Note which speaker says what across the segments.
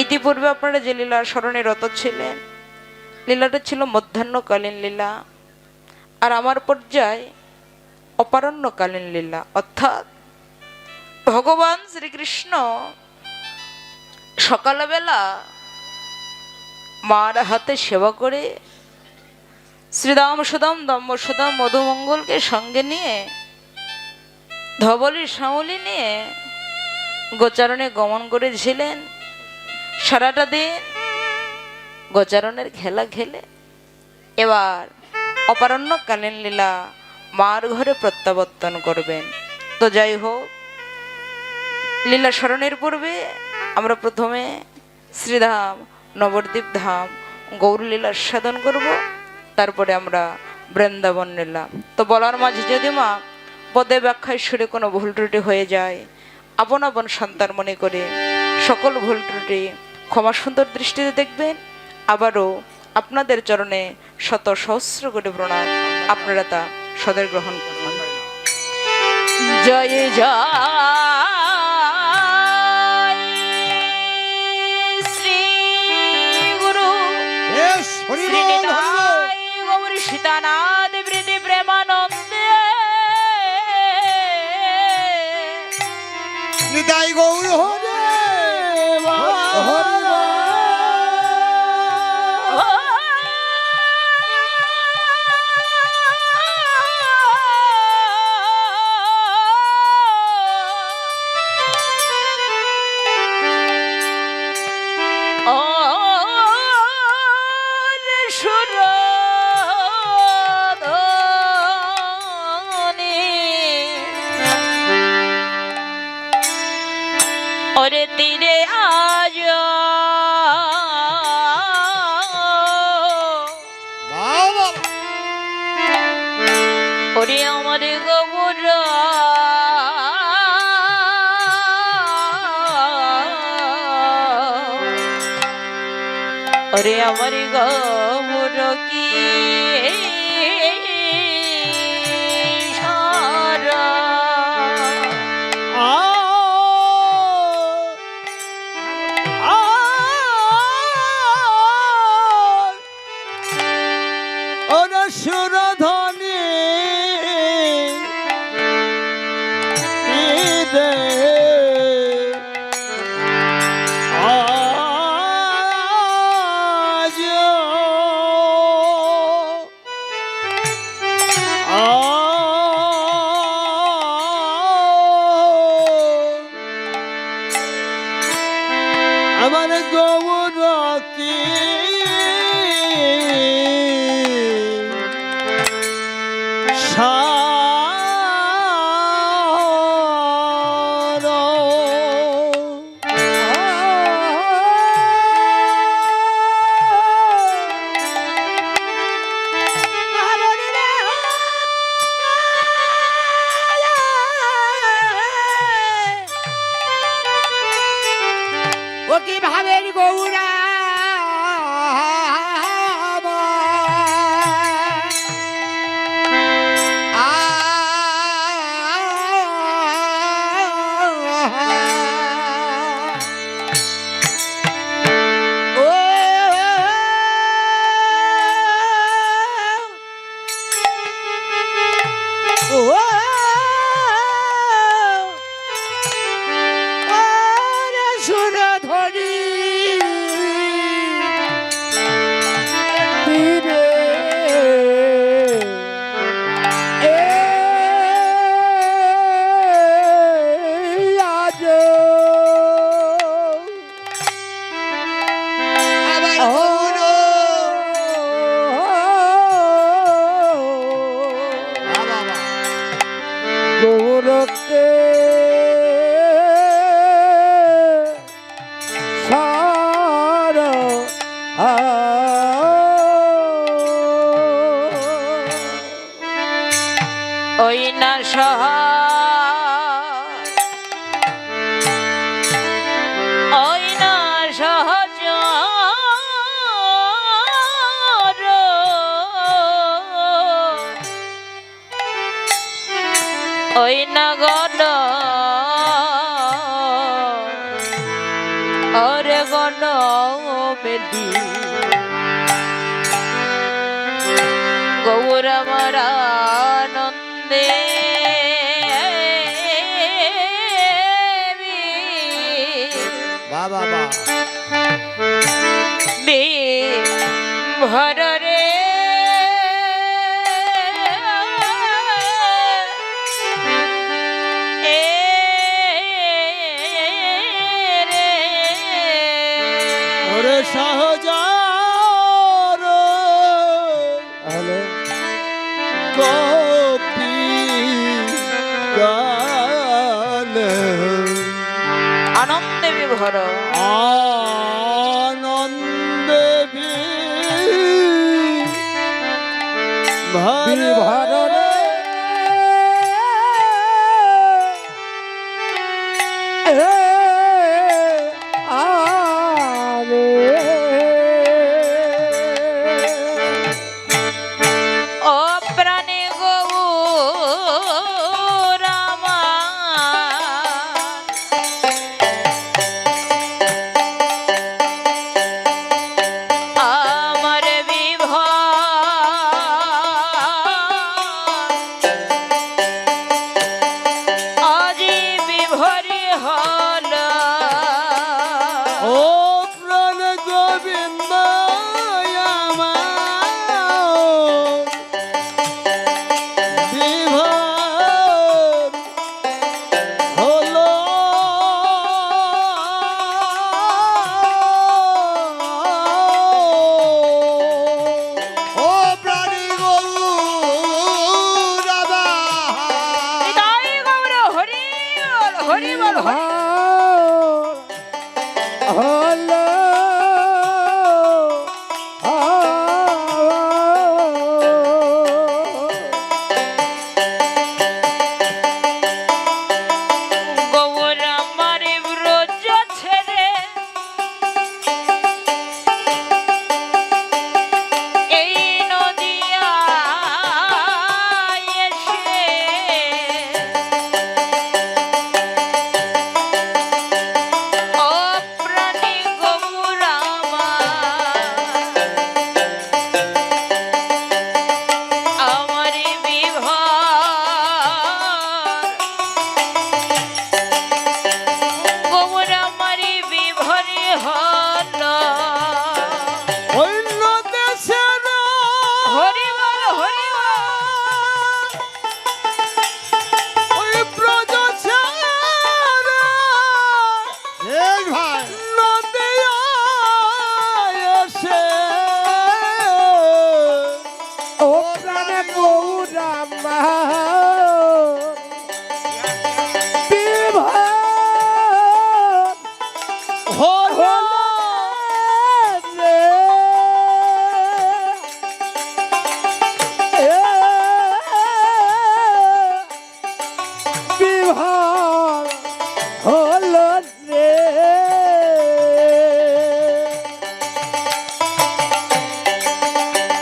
Speaker 1: ইতিপূর্বে আপনারা যে লীলার স্মরণে রত ছিলেন, লীলাটা ছিল মধ্যাহ্নকালীন লীলা, আর আমার পর্যায়ে অপরাহ্নকালীন লীলা। অর্থাৎ ভগবান শ্রীকৃষ্ণ সকালবেলা মার হাতে সেবা করে শ্রীদাম সুদাম দম্ব সুদাম মধুমঙ্গলকে সঙ্গে নিয়ে ধবলী শ্যামলী নিয়ে গোচারণে গমন করেছিলেন। সারাটা দিন গোচারণের খেলা খেলে এবার অপরাহ্নকালীন লীলা মার ঘরে প্রত্যাবর্তন করবেন। তো যাই হোক, লীলা স্মরণের পূর্বে আমরা প্রথমে শ্রীধাম নবদ্বীপ ধাম গৌরলীলা সাধন করব, তারপরে আমরা বৃন্দাবন লীলা। তো বলার মাঝে যদি মা পদে ব্যাখ্যায় সুরে কোনো ভুল ত্রুটি হয়ে যায়, আপন আপন সন্তান মনে করে সকল ভুল ত্রুটি ক্ষমা সুন্দর দৃষ্টিতে দেখবেন। আবারও আপনাদের চরণে শত সহস্র কোটি প্রণাম, আপনারা তা সদয় গ্রহণ করুন। জয় জয় শ্রী গুরু শ্রীনিতাই গৌর সীতানাথ বৃদ্ধি প্রেমানন্দে
Speaker 2: নিতাই গৌর হরে
Speaker 1: ওরে তীরে আজ ওরে আমার গোবর ওরে আমার গোবর কি
Speaker 2: সুরধনী আমার গৌর কি ও কি ভাবের গৌরা গৌরকে সার
Speaker 1: ওই না সহা ওই না সহজ ওই না গড ওর ওরে গণ বেদি গৌর আমার আনন্দে
Speaker 2: বাবা বা
Speaker 1: ভর রে
Speaker 2: ওরে সহজার
Speaker 3: হ্যালো
Speaker 2: গোপী গান
Speaker 1: আনন্দে বিভর
Speaker 2: আনন্দে
Speaker 3: বিভর রে আরে
Speaker 1: ও প্রাণে গৌর আমার বিভর আজি বিভরি হল
Speaker 2: ও প্রাণ গোবিন্দ বিভোর হলো ও প্রাণী গরু রাধা
Speaker 1: নিতাই গৌর হরি বল হরি বল হরি
Speaker 3: হলো
Speaker 1: গৌর আমার ব্রজ ছেড়ে এই নদিয়া এসে ও প্রাণী গৌর আমার বিভর গৌর আমার বিভরি হল
Speaker 2: অন্য দেশের
Speaker 1: হরি বল হরি বল
Speaker 2: ওই ব্রজ ছেড়ে ভাই নদিয়া এসে
Speaker 3: ও প্রাণে গৌরামা বিভোর
Speaker 2: হলো
Speaker 3: রে বিভোর হলো রে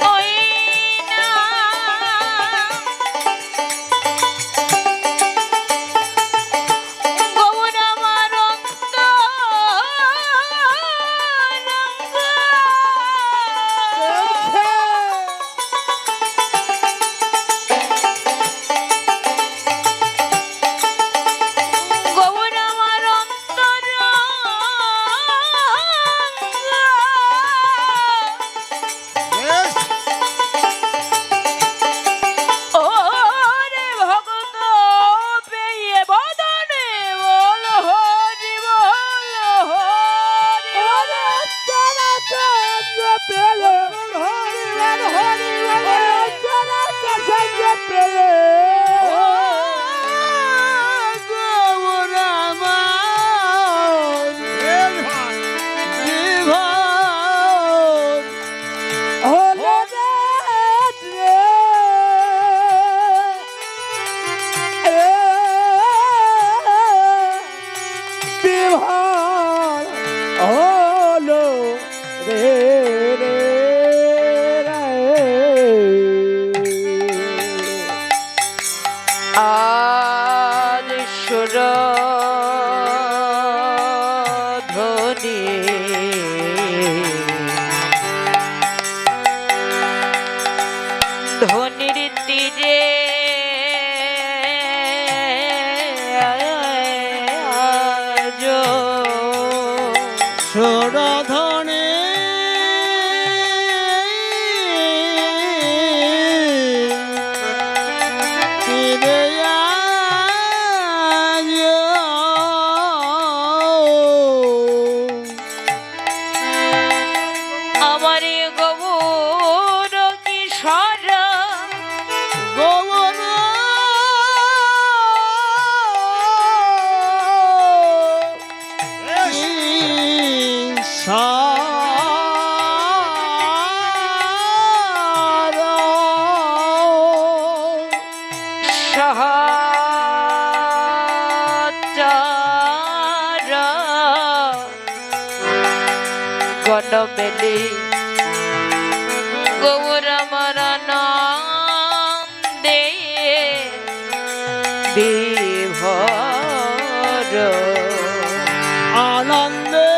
Speaker 1: ওই না গৌর আমার গৌর আমার ওরে ভগত পেয়ে বদনে বল হরি বল হরি বল
Speaker 2: সুরধনে ফিরে
Speaker 1: আমার গৌর কিশোর
Speaker 2: গোবর
Speaker 1: সহচর গণমেলি গৌর মরণে বিভোর
Speaker 2: আনন্দে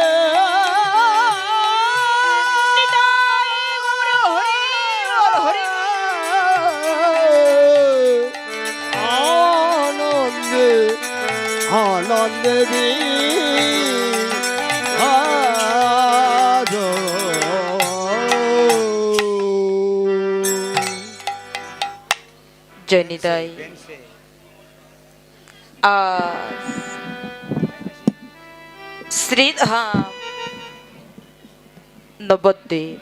Speaker 2: আনন্দে আনন্দে
Speaker 1: জয়নিতাই আজ শ্রীধাম নবদ্বীপ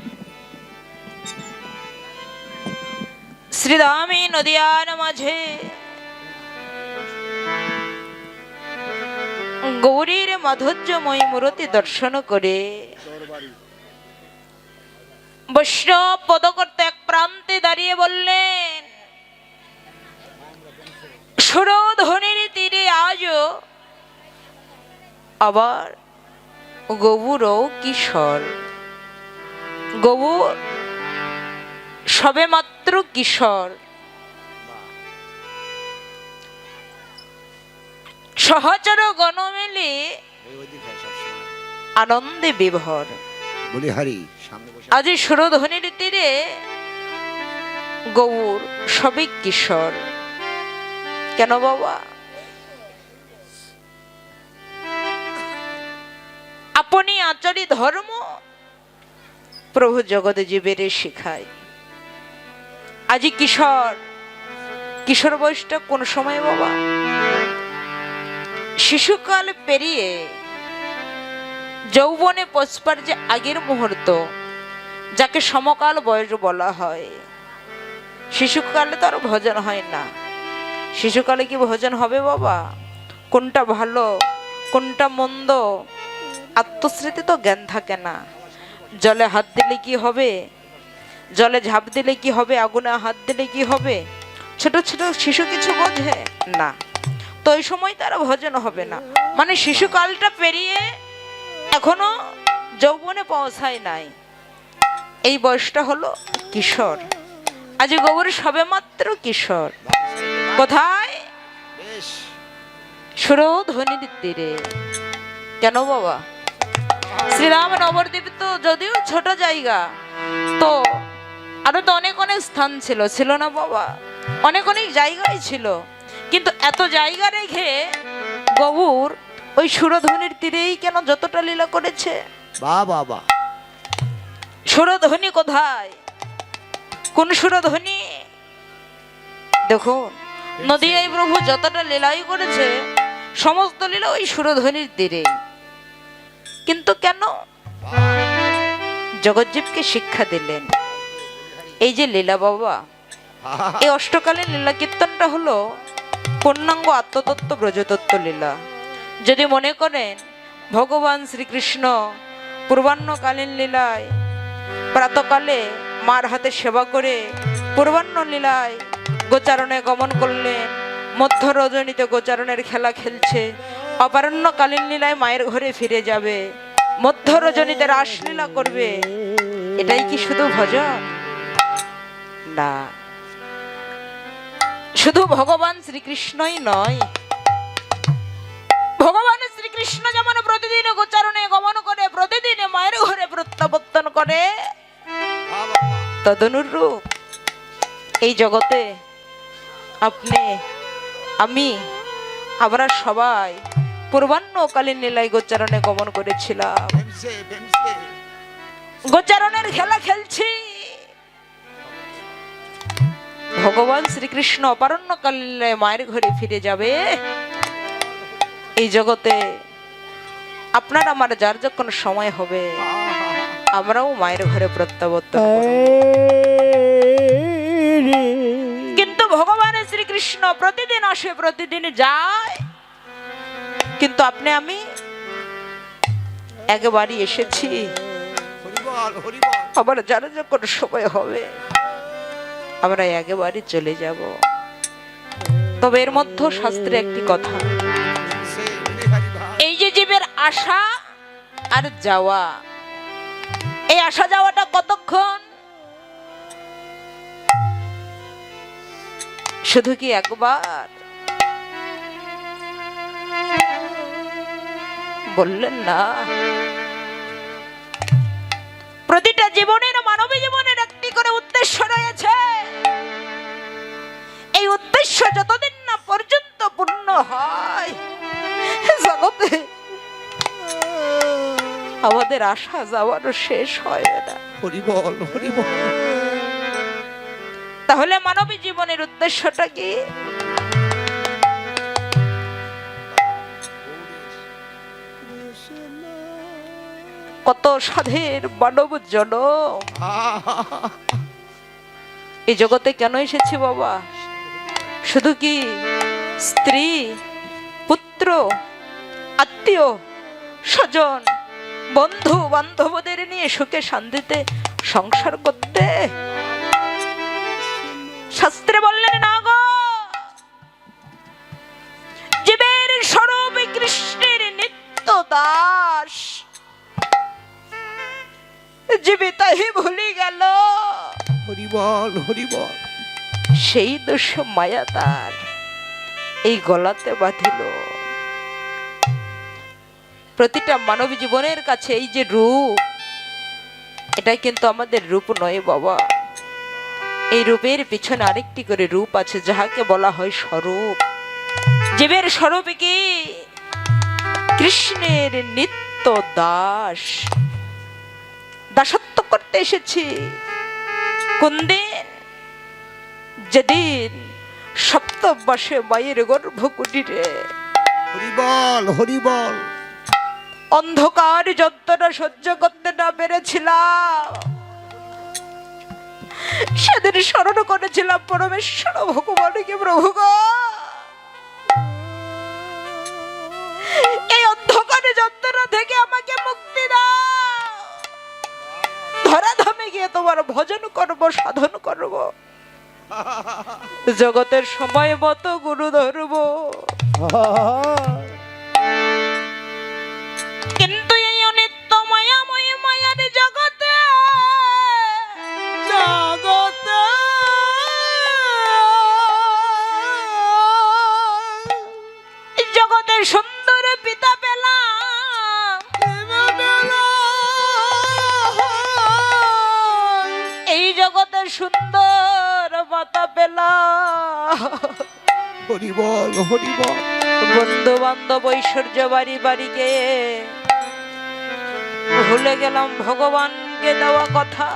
Speaker 1: শ্রীধামী নদিয়ার মাঝে গৌরীর মাধুর্যময়ী মূর্তি দর্শন করে বৈষ্ণব পদকর্তা এক প্রান্তে দাঁড়িয়ে বললেন, সুরধ্বনির তীরে আজও আবার গৌর কিশোর, গৌর সবে মাত্র কিশোর, সহচর গণ মিলে আনন্দে বিভোর।
Speaker 2: বলি হারি সামনে বসে
Speaker 1: আজ সুরধ্বনির তীরে গৌর সবে কিশোর। কেন বাবা? আপনি আচারি ধর্ম প্রভু জগৎ জীবের শিখায়। আজি কিশোর, কিশোর বয়সটা কোন সময় বাবা? শিশুকাল পেরিয়ে যৌবনে পৌঁছবার যে আগের মুহূর্ত, যাকে সমকাল বয়স বলা হয়। শিশুকালে তো আর ভজন হয় না। শিশুকালে কি ভজন হবে বাবা? কোনটা ভালো কোনটা মন্দ আত্মস্মৃতি তো জ্ঞান থাকে না। জলে হাত দিলে কি হবে, জলে ঝাঁপ দিলে কি হবে, আগুনে হাত দিলে কি হবে, ছোট ছোট শিশু কিছু বোঝে না। তো ওই সময় তারা ভজন হবে না। মানে শিশুকালটা পেরিয়ে এখনো যৌবনে পৌঁছায় নাই, এই বয়সটা হলো কিশোর। আজ গৌর সবে মাত্র কিশোর। কোথায়? সুরধ্বনির তীরে। কেন বাবা? শ্রীরাম নবদ্বীপ তো যদিও ছোট জায়গা, তো আরো তো অনেক অনেক স্থান ছিল, ছিল না বাবা? অনেক অনেক জায়গায় ছিল, কিন্তু এত জায়গা রেখে গৌর ওই সুরধ্বনির তীরেই কেন যতটা লীলা করেছে?
Speaker 2: বা বাবা,
Speaker 1: সুরধ্বনি কোথায়? কোন সুরধ্বনি? দেখুন, নদিয়ায় প্রভু যতটা লীলাই করেছে সমস্ত লীলা ওই সুরধ্বনির তীরে। কিন্তু কেন? জগজ্জীবকে শিক্ষা দিলেন। এই যে লীলা বাবা, এই অষ্টকালীন লীলা কীর্তনটা হলো পূর্ণাঙ্গ আত্মতত্ত্ব ব্রজতত্ত্ব লীলা। যদি মনে করেন ভগবান শ্রীকৃষ্ণ পূর্বাহ্নকালীন লীলায় প্রাতকালে মার হাতে সেবা করে পূর্বাহ্ন লীলায় গোচারণে গমন করলেন, মধ্য রজনীতে গোচারণের খেলা খেলছে, অপরাহ্নকালীন লীলায় মায়ের ঘরে ফিরে যাবে, মধ্য রজনীতে রাসলীলা করবে, এটাই কি শুধু ভজন? না, শুধু ভগবান শ্রীকৃষ্ণই নয়, ভগবান শ্রীকৃষ্ণ যেমন প্রতিদিন গোচারণে গমন করে, প্রতিদিন মায়ের ঘরে প্রত্যাবর্তন করে, তদনুরূপ এই জগতে আপনি আমি আমরা সবাই পূর্বাহ্নকালীন লীলায় গোচারণে গমন করেছিলাম।
Speaker 2: ভেমসে ভেমসে
Speaker 1: গোচারণের খেলা খেলছি, ভগবান শ্রীকৃষ্ণ অপারণ্যকালীন লীলায় মায়ের ঘরে ফিরে যাবে। এই জগতে আপনার আমার যার যখন সময় হবে আমরাও মায়ের ঘরে প্রত্যাবর্তন করব। কিন্তু ভগবান শ্রীকৃষ্ণ প্রতিদিন আসে, প্রতিদিন যায়, কিন্তু আপনি আমি একবারই এসেছি,
Speaker 2: হরিবল হরিবল
Speaker 1: আবার যারা যখন সময় হবে আমরা একেবারে চলে যাব। তবে এর মধ্যে শাস্ত্রে একটি কথা,
Speaker 2: ভেমসে বলি হরি ভাই
Speaker 1: এই যে জীবের আসা আর যাওয়া, এই আসা যাওয়াটা কতক্ষণ? শুধু কি একবার? বললেন না, প্রতিটা জীবনের, মানবী জীবনের একটি করে উদ্দেশ্য রয়েছে। এই উদ্দেশ্য যতদিন না পর্যন্ত পূর্ণ হয় জগতে আমাদের আসা যাওয়ারও শেষ হয় না।
Speaker 2: হরিবল হরিবল
Speaker 1: তাহলে মানবী জীবনের উদ্দেশ্যটা কি? কত সাধের মানব জনম এই জগতে কেন এসেছি বাবা? শুধু কি স্ত্রী, পুত্র, আত্মীয় স্বজন, বন্ধু বান্ধবদের নিয়ে সুখে শান্তিতে সংসার করতে? শাস্ত্রে বললেন না গো, জীবের স্বরূপ কৃষ্ণের নিত্য দাস, জীবে তাহি ভুলে গেল,
Speaker 2: হরিবল হরিবল
Speaker 1: সেই দোষ মায়া তার এই গলাতে বাঁধিল। প্রতিটা মানব জীবনের কাছে এই যে রূপ, এটা কিন্তু আমাদের রূপ নয় বাবা। এই রূপের পিছনে আরেকটি করে রূপ আছে, যাহাকে বলা হয় স্বরূপ। জীবের স্বরূপ কি? কৃষ্ণের নিত্য দাস। দাসত্ব করতে এসেছি। কোন দিন? যেদিন সপ্তমাসে মায়ের গর্ভকুটিরে
Speaker 2: হরিবল হরিবল
Speaker 1: অন্ধকার যন্ত্রণা সহ্য করতে না পেরেছিলাম, সেদিন স্মরণ করেছিলাম পরমেশ্বর ভগবানকে, প্রভু গো এই অন্ধকার যন্ত্রণা থেকে আমাকে মুক্তি দাও, ধরাধামে গিয়ে তোমার ভজন করব, সাধন করব, জগতের সময় মতো গুরু ধরব। কিন্তু এই অনিত্য মায়াময় মায়ার জগতে
Speaker 3: জগতে
Speaker 1: জগতের সুন্দর পিতা পেলাম, এই জগতের সুন্দর মাতা পেলাম,
Speaker 2: হরিবল হরিবল
Speaker 1: বন্ধু বান্ধব ঐশ্বর্য বাড়ি বাড়ি গিয়ে ভুলে গেলাম ভগবানকে দেওয়া কথা।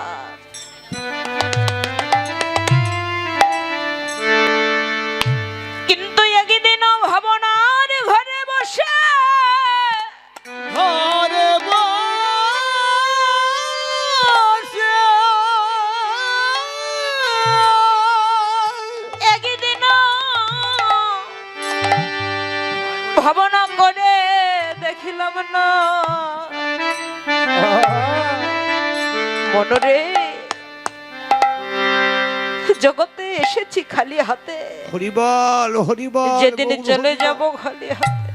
Speaker 1: কিন্তু একদিনও ভাবনার ঘরে বসে
Speaker 3: ঘরে বসে
Speaker 1: একদিনও ভাবনা করে দেখিলাম না মনরে, জগতে এসেছি খালি হাতে,
Speaker 2: হরিবল হরিবল
Speaker 1: যেদিন
Speaker 2: গৌর
Speaker 1: চলে
Speaker 2: হরিবল।
Speaker 1: যাব খালি হাতে।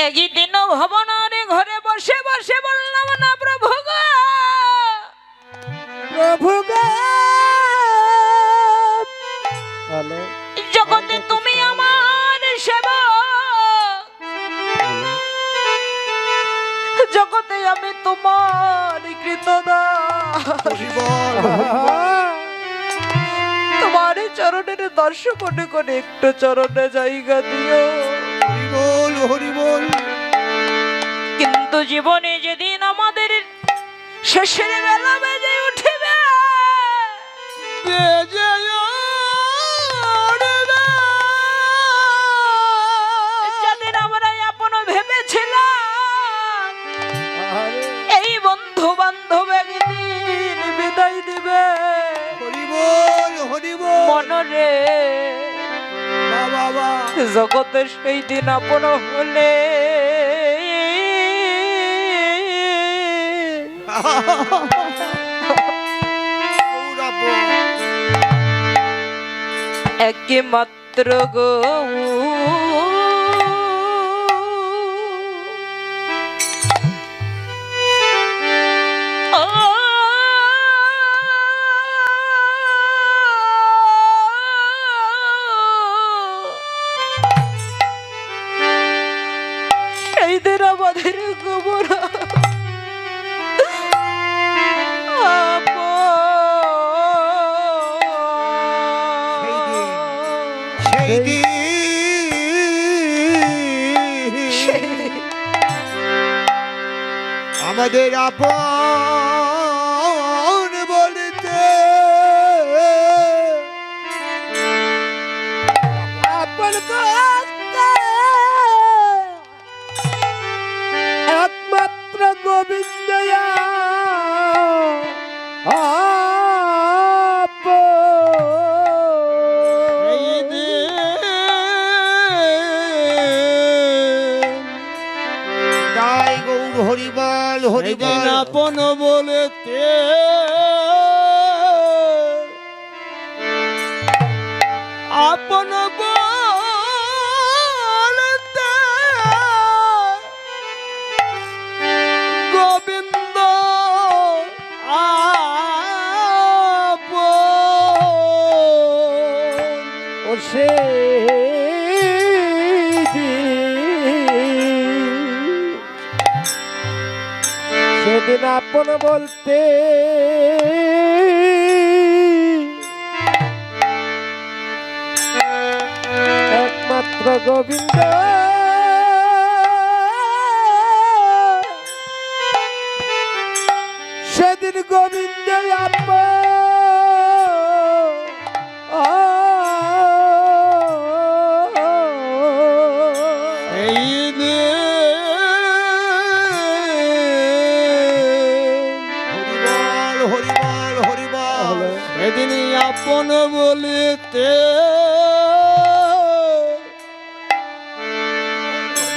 Speaker 1: একদিনও ভবনারে ঘরে বসে বসে বললাম না প্রভু গো,
Speaker 3: প্রভু গো হ্যালো
Speaker 1: জগতে তুমি আমার সেবক, জগতে আমি তোমার কৃতদাস,
Speaker 2: হরিবল
Speaker 1: তোমার চরণ চরণের দর্শন করে একটু চরণে জায়গা দিও।
Speaker 2: হরি বল হরি বল।
Speaker 1: কিন্তু জীবনে যেদিন আমাদের শেষের বেলা বেজে উঠবে,
Speaker 3: বেজে
Speaker 1: যেদিন আমরা আপন ভেবেছিলাম এই বন্ধু বান্ধব একদিন বিদায় দিবে,
Speaker 2: হরি বল হরি বল।
Speaker 1: মনরে
Speaker 2: বাবা
Speaker 1: জগতে সেই দিন আপন হলে একমাত্র গো সেই দিন আমাদের গোবর
Speaker 2: সেই দিন আমাদের আপন বলতে
Speaker 3: আপন করতে একমাত্র গোবিন্দ
Speaker 2: জয় গৌর হরি বল হরি বল।
Speaker 3: আপন বলতে আপন বলতে গোবিন্দ ও সেদিন আপন বলতে একমাত্র গোবিন্দ সেদিন গোবিন্দ
Speaker 2: হরি বল হরি বল।
Speaker 3: সেদিন আপন বলিতে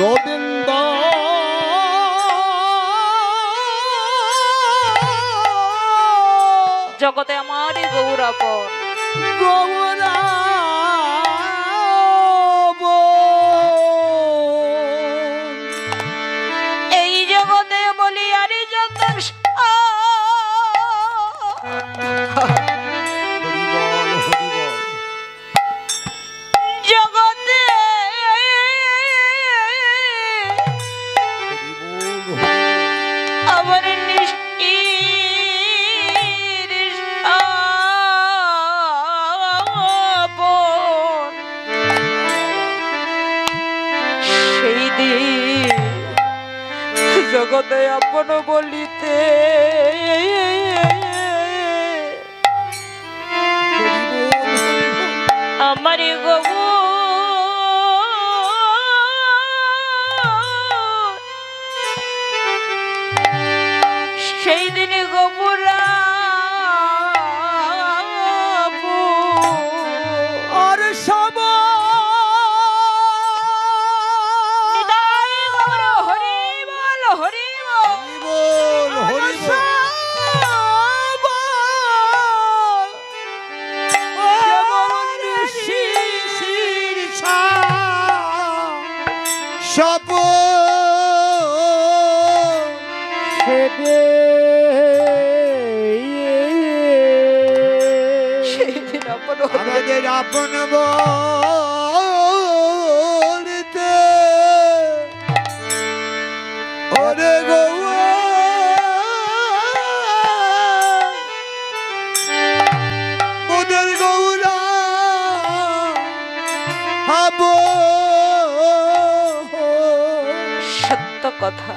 Speaker 3: গোবিন্দ
Speaker 1: জগতে আমার গৌরাপন
Speaker 3: গৌরা
Speaker 1: এই জগতে বলি আরে যত
Speaker 2: হরি বল হরি বল।
Speaker 1: জগতে
Speaker 2: হরি বল হরি বল।
Speaker 1: আমার সেই দিন জগতে আপন বলিতে আমার গবু সেই দিনে গোবরা
Speaker 3: আর সব
Speaker 1: হরি বল হরি বল
Speaker 2: হরি বল হরি বল। সব
Speaker 1: সেই দিন আপন
Speaker 2: আমাদের আপন বলতে ওরে গৌয়া মোদের গৌরা
Speaker 1: সত্য কথা।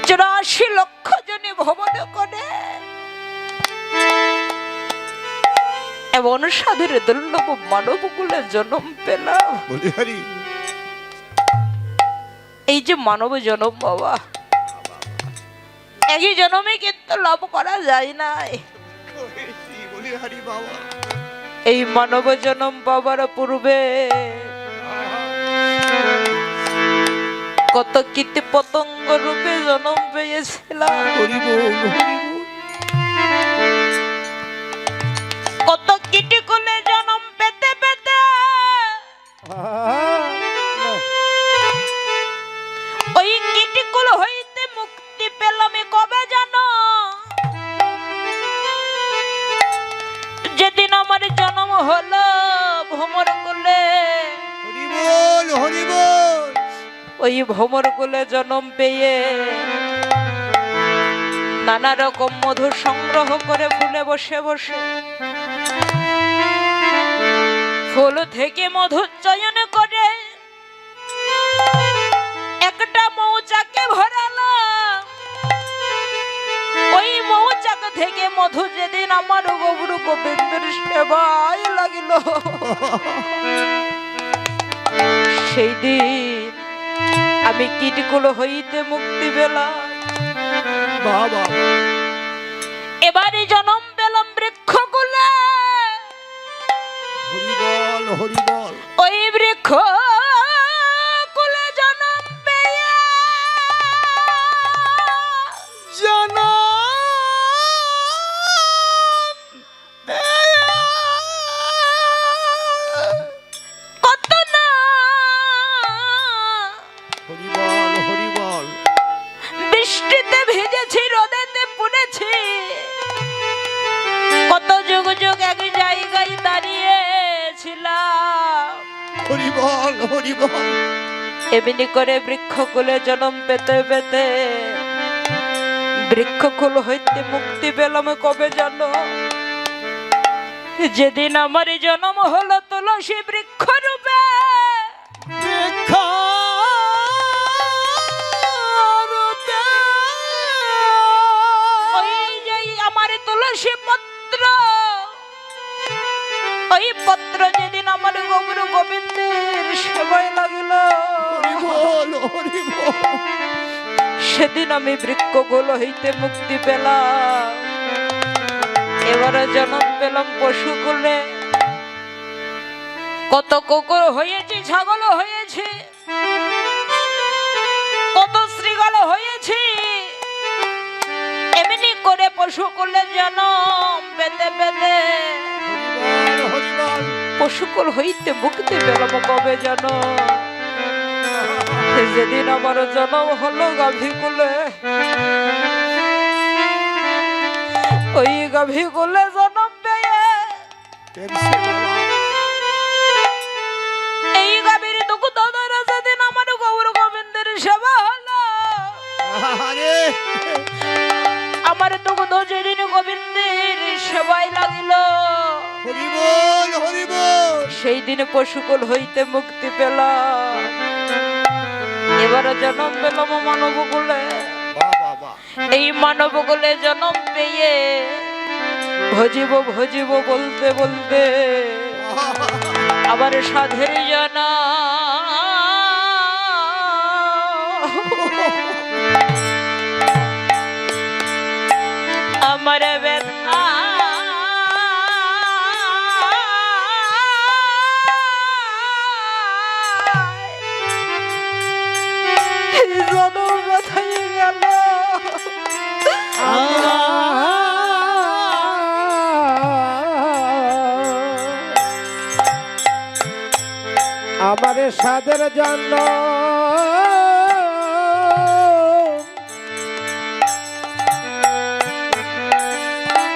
Speaker 1: 84 লক্ষ জনে ভ্রমণ করে এমন সাধুর দুর্লভ মানব কুলে জন্ম পেলাম। এই যে মানব জন্ম বাবা, একই জন্মে কিন্তু লাভ করা যায় নাই। এই মানব জন্ম পাবার পূর্বে কত কীট পতঙ্গ রূপে জন্ম পেয়েছিলাম, কত কীট কুলে জন্ম পেতে পেতে ওই কীটকুল হইতে মুক্তি পেলাম কবে জানো? যেদিন আমার জন্ম হলো ভ্রমর কুলে। ওই ভ্রমর কুলে জন্ম পেয়ে নানা রকম মধু সংগ্রহ করে ফুলে বসে বসে ফুল থেকে মধু চয়ন করে একটা মৌচাকে ভরালাম। ওই মৌচাক থেকে মধু যেদিন আমার গৌর গোবিন্দের সেবায় লাগিল, সেই দিন আমি কীটকুল হইতে মুক্তি পেলাম।
Speaker 3: বাবা
Speaker 1: এবারে জন্ম পেলাম বৃক্ষকুলে।
Speaker 3: হরিবল হরিবল।
Speaker 1: ওই বৃক্ষ কুলে জন্ম পেয়ে কত না
Speaker 3: হরিবল হরিবল।
Speaker 1: বৃষ্টিতে ভিজেছি, রোদেতে পুড়েছি, কত যুগ যুগ এক জায়গায় দাঁড়িয়েছিলাম।
Speaker 3: হরিবল হরিবল।
Speaker 1: এমনি করে বৃক্ষকুলে জন্ম পেতে পেতে বৃক্ষকুল হইতে মুক্তি পেলাম কবে জানো? যেদিন আমার জন্ম হলো তুলসী বৃক্ষ রূপে। ওই যে আমার তুলসী পত্র, ওই পত্র যেদিন আমার গৌর গোবিন্দের সেবায় লাগিল, সেদিন আমি বৃক্ষকুল হইতে মুক্তি পেলাম। এবারে জন্ম পেলাম পশুকুলে। কত কুকুর হয়েছি, ছাগল হয়েছি, কত শৃগাল হয়েছি। এমনি করে পশুকুলে জন্ম পেতে পেতে পশুকুল হইতে মুক্তি পেলাম কবে জানো? যেদিন আমার জন্ম হলো গাভীকুলে। ওই গাভীকুলে জন্ম পেয়ে এই গাভীর দুঃখ দাদারা যেদিন আমার গৌর গোবিন্দের সেবা হলো, আমার দুঃখ যেদিন গোবিন্দের সেবায় লাগিল, সেই দিন পশুকুল হইতে মুক্তি পেলাম। এবারে জন্ম পেলাম মানব কুলে। এই মানব কুলে জন্ম পেয়ে ভজিব ভজিব বলতে বলতে আবার সাধের জন্ম। আমার ব্যথা
Speaker 3: আমার সাদের জন্য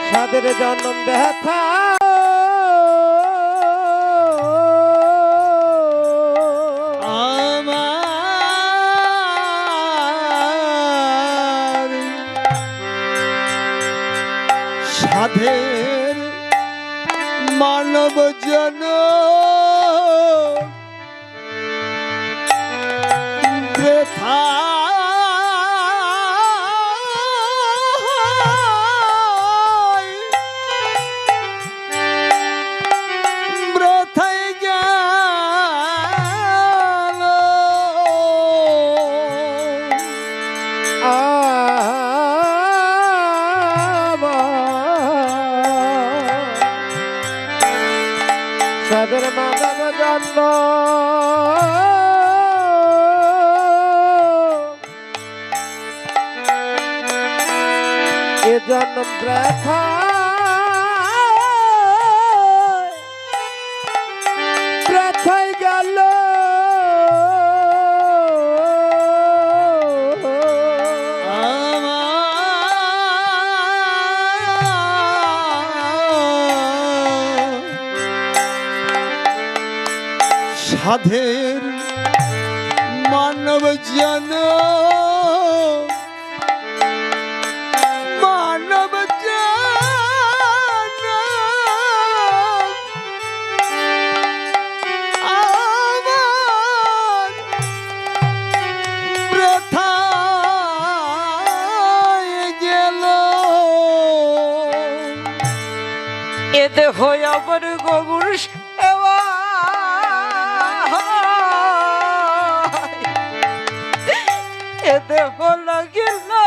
Speaker 3: সাদের জন্ম ব্যথা আমার সাধের মানব জন্ম বৃথা বৃথায় গেল সাদের মানব জন্ম এ জন্ম ব্যথা ব্যথায় গেল সাধের মানব জন মানব জন আমার বৃথায় গেল
Speaker 1: এতে হয়ে আবার গবুর সেবা এতে লাগিল না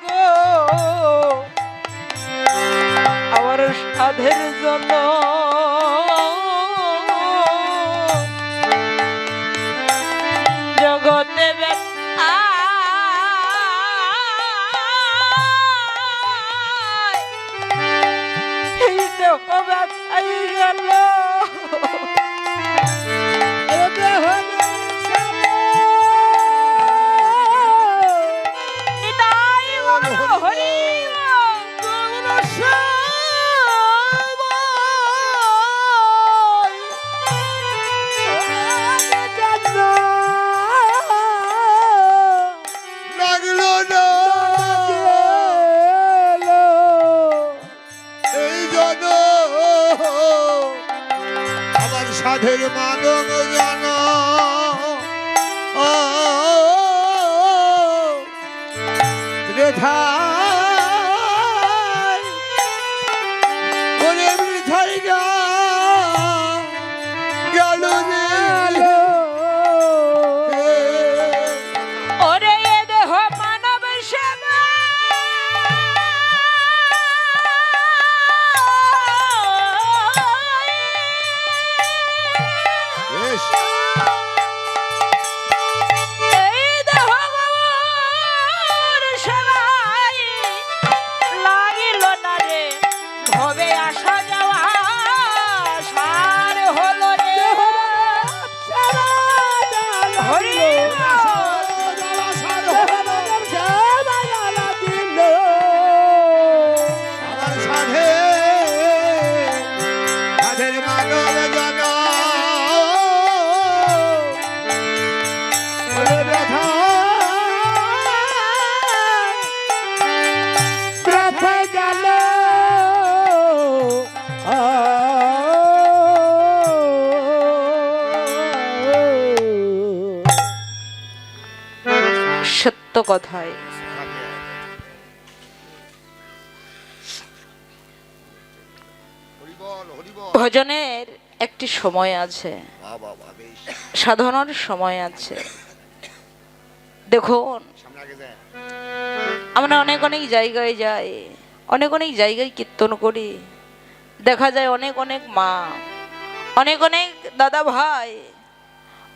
Speaker 1: গো আমার সাধের জন্য জগতে এই দেহ ব্যথাই গেল
Speaker 2: সাধের মানব জন বৃথায় ওরে বৃথায় গেল রে
Speaker 1: ওরে এ দেহ মানব সেবা এই দেহ গৌর সেবায় লাগিল না রে ভবে আসা যাওয়া সার হলো রে হরি
Speaker 2: আমার সাধের মানব জন ওরে
Speaker 3: ব্যথায় গেল
Speaker 1: সত্য কথায় ভজনের একটি সময় আছে, সাধনার সময় আছে। দেখুন আমরা অনেক অনেক জায়গায় যাই, অনেক অনেক জায়গায় কীর্তন করি, দেখা যায় অনেক অনেক মা, অনেক অনেক দাদা ভাই,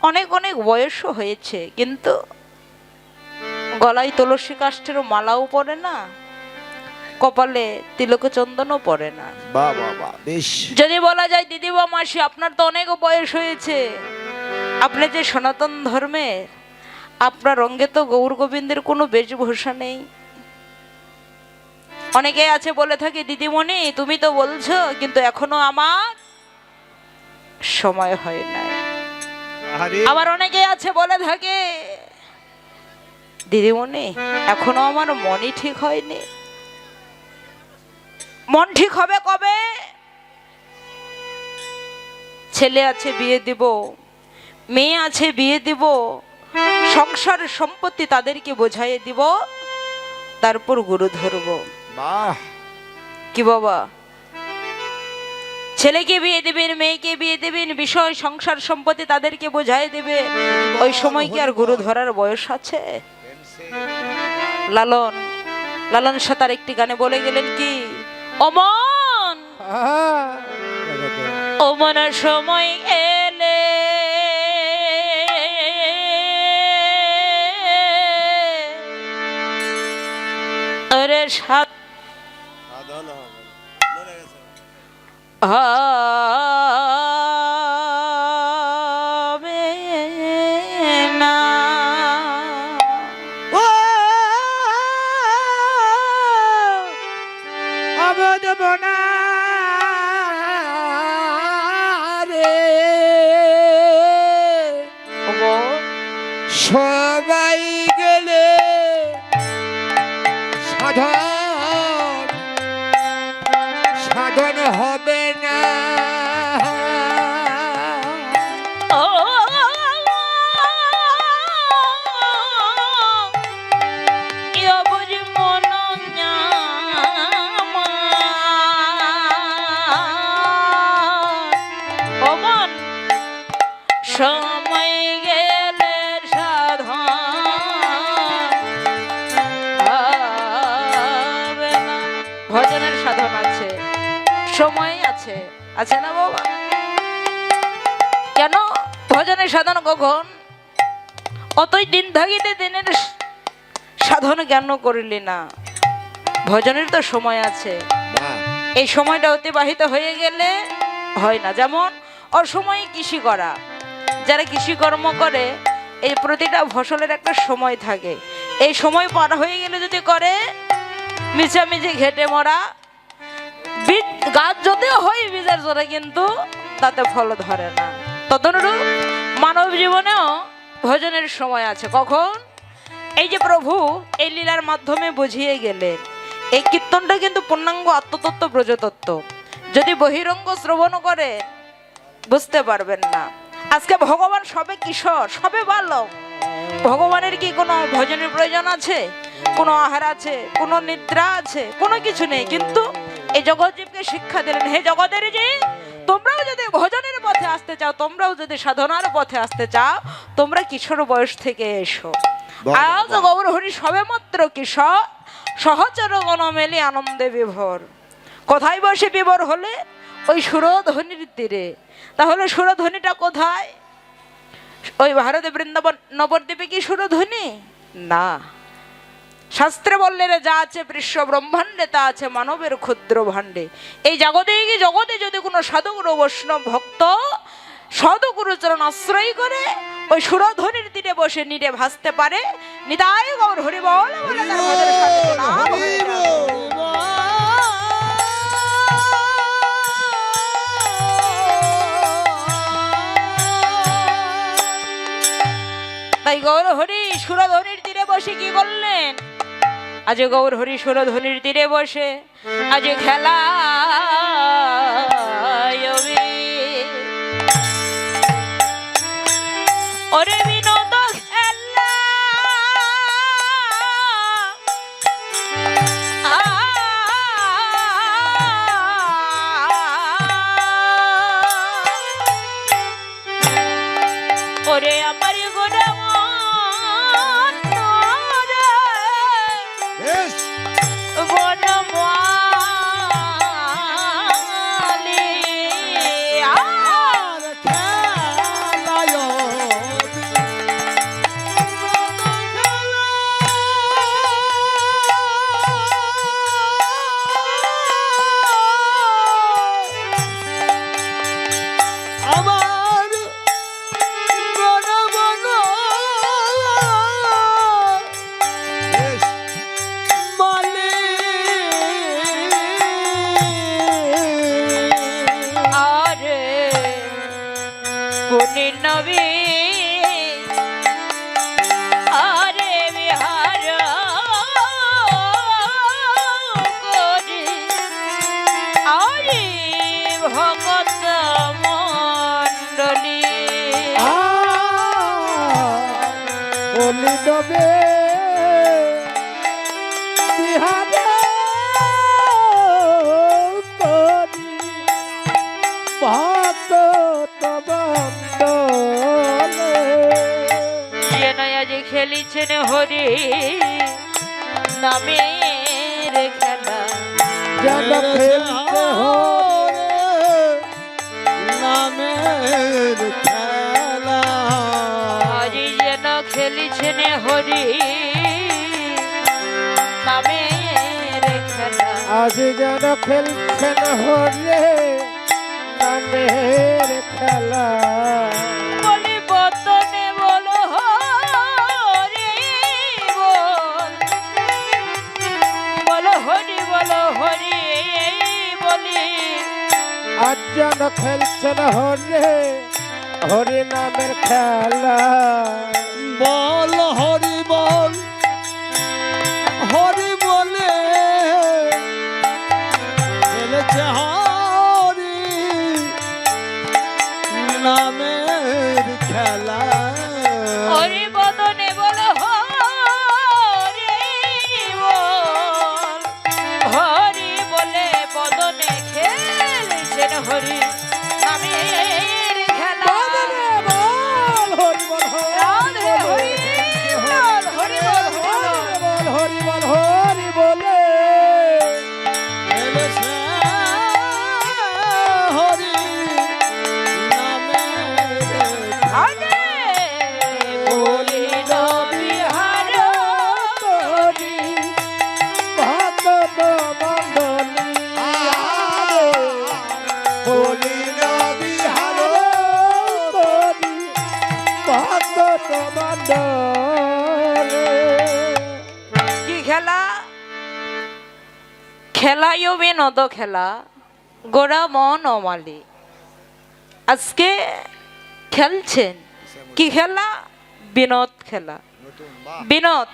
Speaker 1: অনেক অনেক বয়সও হয়েছে, কিন্তু গলায় তুলসী কাষ্ঠের মালাও পরে না, কপালে তিলক চন্দনও পরে না। যদি বলা যায় দিদি বা মাসি আপনার তো অনেক বয়স হয়েছে, আপনি যে সনাতন ধর্মের, আপনার অঙ্গে তো গৌর গোবিন্দের কোনো বেশভূষা নেই। অনেকে আছে বলে থাকে দিদিমণি তুমি তো বলছো, কিন্তু এখনো আমার সময় হয় নাই। আবার অনেকে আছে বলে থাকে দিদিমণি এখনো আমার মনই ঠিক হয়নি। মন ঠিক হবে কবে? ছেলে আছে বিয়ে দিব, মেয়ে আছে বিয়ে দিব, সংসার সম্পত্তি তাদেরকে বোঝাইয়ে দিব, তারপর গুরু ধরবো।
Speaker 3: বাহ,
Speaker 1: কি বাবা, ছেলেকে বিয়ে দেবেন, মেয়েকে বিয়ে দেবেন, বিষয় সংসার সম্পত্তি তাদেরকে বোঝাই দেবে, ওই সময় কি আর গুরু ধরার বয়স আছে? লালন লালন সাতার একটি গানে বলে গেলেন কি, অমন অমন সময় এলে আরে সাত হবে না।
Speaker 2: ও অবধ বনা রে, সবাই গেলে সাধন সাধন হবে না।
Speaker 1: ও বুঝ মন অমন সময় গেলে সাধন হবে না। ভজনের সাধন আছে, সময় আছে, আছে না বাবা? কেন ভজনের সাধন কখন? অতই দিন থাকিতে দিনের সাধন কেন করিলি না? ভজনের তো সময় আছে, এই সময়টা অতিবাহিত হয়ে গেলে হয় না। যেমন অসময়ে কৃষি করা, যারা কৃষিকর্ম করে এই প্রতিটা ফসলের একটা সময় থাকে, এই সময় পার হয়ে গেলে যদি করে মিছামিছি ঘেটে মরা, বীজ গাছ যদিও হয় বীজের জোরে কিন্তু তাতে ফল ধরে না। তদনুরূপ মানব জীবনেও ভজনের সময় আছে। কখন? এই যে প্রভু এই লীলার মাধ্যমে বুঝিয়ে গেলেন, এই কীর্তনটা কিন্তু পূর্ণাঙ্গ আত্মতত্ত্ব ব্রজতত্ত্ব, যদি বহিরঙ্গ শ্রবণ করে বুঝতে পারবেন না। আজকে ভগবান সবে কিশোর, সবে বালক, ভগবানের কি কোনো ভজনের প্রয়োজন আছে? কোনো আহার আছে? কোনো নিদ্রা আছে? কোনো কিছু নেই। কিন্তু এই জগৎজীবকে শিক্ষা দিলেন, হে জগতের জীব, তোমরাও যদি ভজনের পথে আসতে চাও, তোমরাও যদি সাধনার পথে আসতে চাও, তোমরা কিশোর বয়স থেকে এসো। আজ গৌর হরি সবে মাত্র কিশোর, সহচর গণ মেলি আনন্দে বিভোর। কোথায় বসে বিভোর হলে? ওই সুরধ্বনির তীরে। তাহলে সুরধ্বনিটা কোথায়? ওই ভারতে বৃন্দাবন নবদ্বীপে কি সুরধ্বনি? না। শাস্ত্রে বললেন যা আছে বিশ্ব ব্রহ্মাণ্ডে তা আছে মানবের ক্ষুদ্র ভাণ্ডে। এই জগতে যদি কোনো সাধুগুরু বৈষ্ণব ভক্ত সাধুগুরু চরণ আশ্রয় করে ওই সুরধ্বনির তীরে বসে নিরে ভাসতে পারে, নিতাই গৌর হরি বল বলে তার মনের সাথে নাম হয়ে যাবে। তাই গৌর হরি সুরধ্বনির তীরে বসে কি করলেন? আজ গৌর হরি সুরধ্বনির তীরে বসে আজ খেলা ওরে বিনোদ খেলা ওরে আমার গোড়া
Speaker 3: আমার বন বন বলি ডবে বিহারে করি ভক্ত তবন্দলে
Speaker 1: যেন আজ খেলিছেন হরি নামের খেলা
Speaker 3: যেন খেলতে হরে নামের খেলা
Speaker 1: আজ যেন খেলিছেন হরি নামের খেলা
Speaker 3: আজ যেন খেলছেন হরে নামের খেলা
Speaker 1: বলি বদনে বলো হরি বল বলো হরি বলি
Speaker 3: আজ যেন খেলছেন হরে হরি নামের খেলা বল হরি বল হরি বলে খেলেছে হরি নামের খেলা
Speaker 1: হরি বদনে বলো হরি বল হরি বলে বদনে খেলছেন হরি নামের খেলা
Speaker 3: বল হরি বল
Speaker 1: রাধে হরি বল হরি বল
Speaker 3: হরি বল হরি বলে খেলেছে হরি নামের
Speaker 1: আরে বলি বিহার
Speaker 3: হরি ভক্ত মণ্ডলী বলি বিহার করি ভক্ত মণ্ডলী
Speaker 1: কি খেলা খেলাইও বিনোদ খেলা গোড়া মন অমালি আজকে খেলছেন কি খেলা বিনোদ খেলা বিনোদ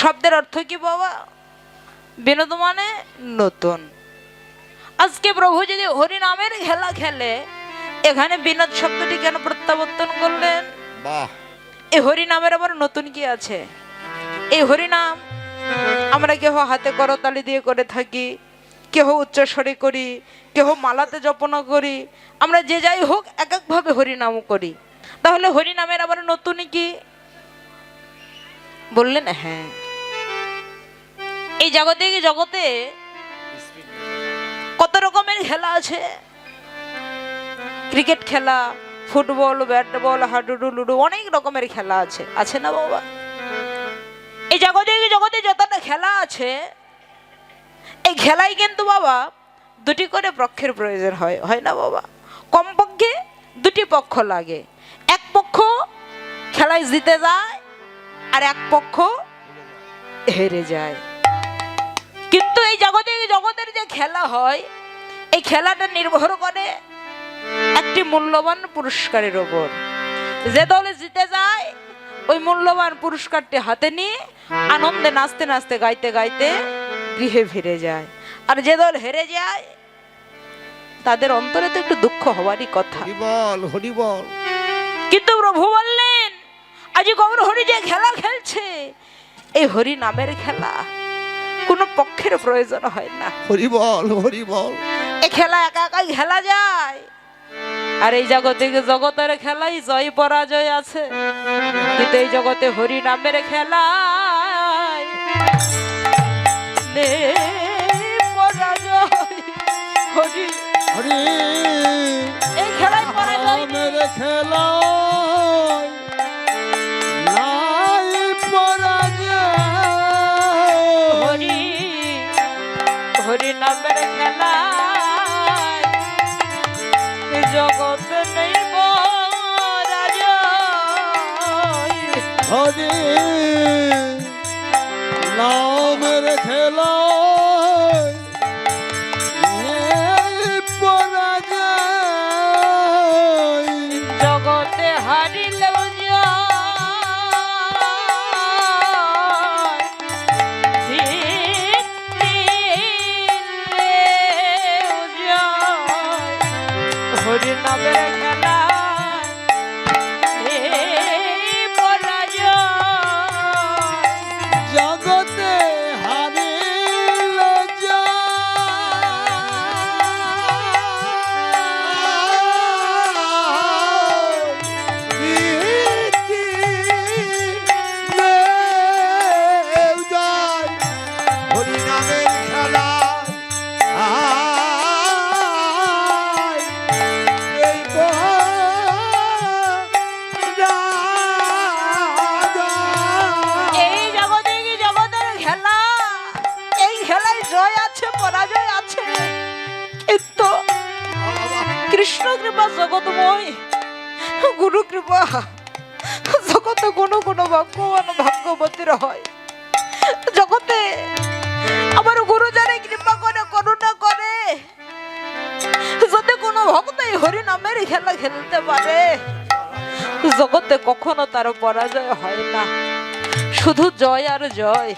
Speaker 1: শব্দের অর্থ কি বাবা বিনোদ মানে নতুন আজকে প্রভু যদি হরি নামের খেলা খেলে এখানে বিনোদ শব্দটি কেন প্রত্যাবর্তন করলেন
Speaker 2: বাহ
Speaker 1: এই হরি নামের আবার নতুন কি আছে এই হরি নাম আমরা কেহ হাতে করতালি দিয়ে করে থাকি কেহ উচ্চস্বরে করি কেহ মালাতে জপনা করি আমরা যে যাই হোক এক একভাবে হরিনাম করি তাহলে হরিনামের আবার নতুন কি বললেন হ্যাঁ এই জগতে কত রকমের খেলা আছে ক্রিকেট খেলা ফুটবল ব্যাট বল হাডুডু লুডু অনেক রকমের খেলা আছে না বাবা এই জগতে যতটা খেলা আছে এই খেলাই কিন্তু বাবা দুটি করে পক্ষের প্রয়োজন হয় না বাবা কমপক্ষে দুটি পক্ষ লাগে এক পক্ষ খেলায় জিতে যায় আর এক পক্ষ হেরে যায় কিন্তু এই জগতের যে খেলা হয় এই খেলাটা নির্ভর করে একটি মূল্যবান পুরস্কারের উপর যে দলে জিতে যায় ওই মূল্যবান পুরস্কারটি হাতে নিয়ে আনন্দে নাচতে নাচতে গাইতে গাইতে গৃহে ফিরে যায় আর যে দল হেরে যায় তাদের অন্তরে তো একটু দুঃখ হওয়ারই কথা
Speaker 2: হরি বল
Speaker 1: কিন্তু প্রভু বললেন আজ গৌর হরি যে খেলা খেলছে এই হরি নামের খেলা কোনো পক্ষের প্রয়োজন হয় না
Speaker 2: হরি বল
Speaker 1: এই খেলা একা একাই খেলা যায় আর এই জগতের খেলাই জয় পরাজয় আছে কিন্তু এই জগতে হরি নামের খেলায় পরাজয় হরি
Speaker 3: হরি
Speaker 1: এই খেলায় পরাজয়
Speaker 3: মেরে খেলা নাই পরাজয়
Speaker 1: হরি হরি নামের খেলায় জগৎ নেই পরাজয়
Speaker 3: হরি নামের খেলা
Speaker 1: জগতে হারিলেও হরি নামের খেলা পরাজয় সারা জগৎময় গুরু কৃপা জগতে কোনো কোনো ভাগ্যবান ভাগ্যবতীর হয়। জগতে আমার গুরু যারা কৃপা করে করুণা করে, যদি কোনো ভক্ত এই হরি নামের খেলা খেলতে পারে জগতে কখনো তার পরাজয় হয় না, শুধু জয় আর জয়।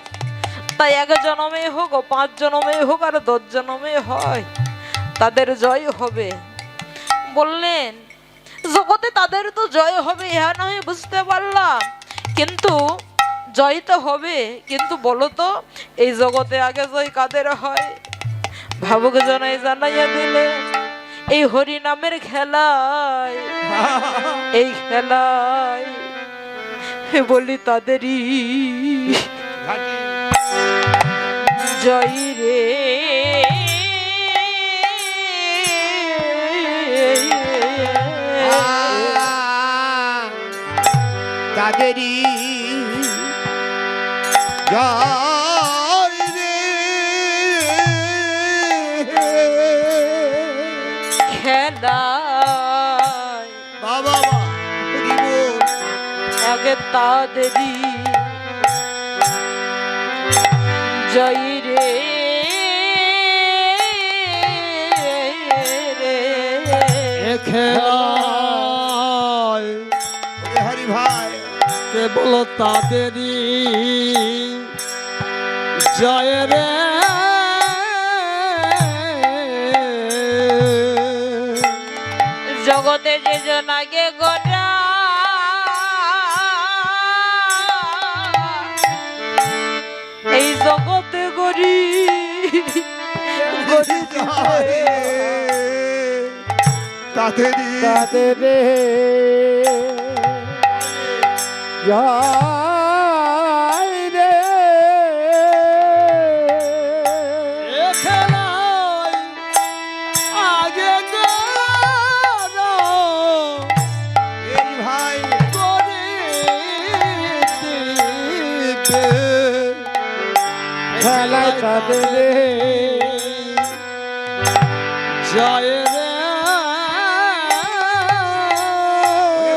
Speaker 1: তাই 1 জন্মে হোক, 5 জন্মে হোক, আর 10 জন্মে হয়, তাদের জয় হবে। বললেন জগতে তাদের তো জয় হবে, ইহা নয় বুঝতে পারলাম, কিন্তু জয় তো হবে। কিন্তু বলো তো এই জগতে আগে জয় কাদের হয়? ভাবুক জনাই জানাইয়া দিলে এই হরি নামের খেলায়, এই খেলায় বলি তাদেরই জয় রে।
Speaker 2: তাদেরই জয় রে।
Speaker 1: খেলায়
Speaker 2: বাবা
Speaker 1: আগে তাদেরই জয় রে।
Speaker 3: খেলায়
Speaker 2: হরি ভাই
Speaker 3: কেবল তাদেরই জয় রে।
Speaker 1: জগতে যেজন আগে গোটা এই জগতে গরি
Speaker 2: তাদেরই
Speaker 3: তাদেরই জয় রে। খেলায় আগে
Speaker 2: ভাই
Speaker 3: খেলায় তাদেরই জয় রে।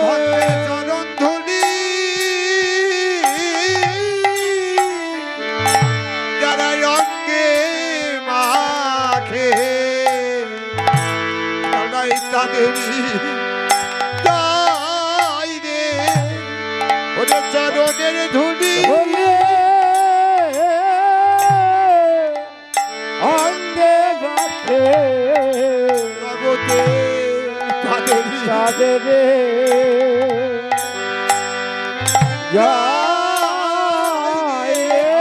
Speaker 2: ভক্তের চরণ ধুলি যারা অঙ্গে মাখে তারাই তাদেরই তাই রে। ওদের চরণের ধুলি
Speaker 3: অঙ্গে গাছে
Speaker 2: জগতে তাদেরই
Speaker 3: তাদের জয় রে।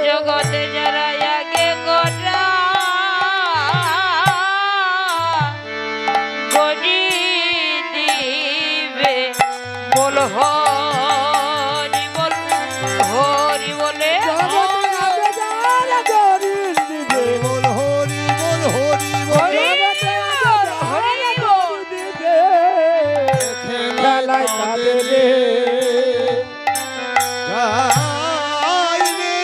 Speaker 1: জগতে যারা আগে গোটা গরি দিবে বল হরি বল হরি বলে
Speaker 2: বল হরি বল হরি বল
Speaker 1: হরি হরি বল।
Speaker 3: খেলায় তাদের
Speaker 2: জয় রে।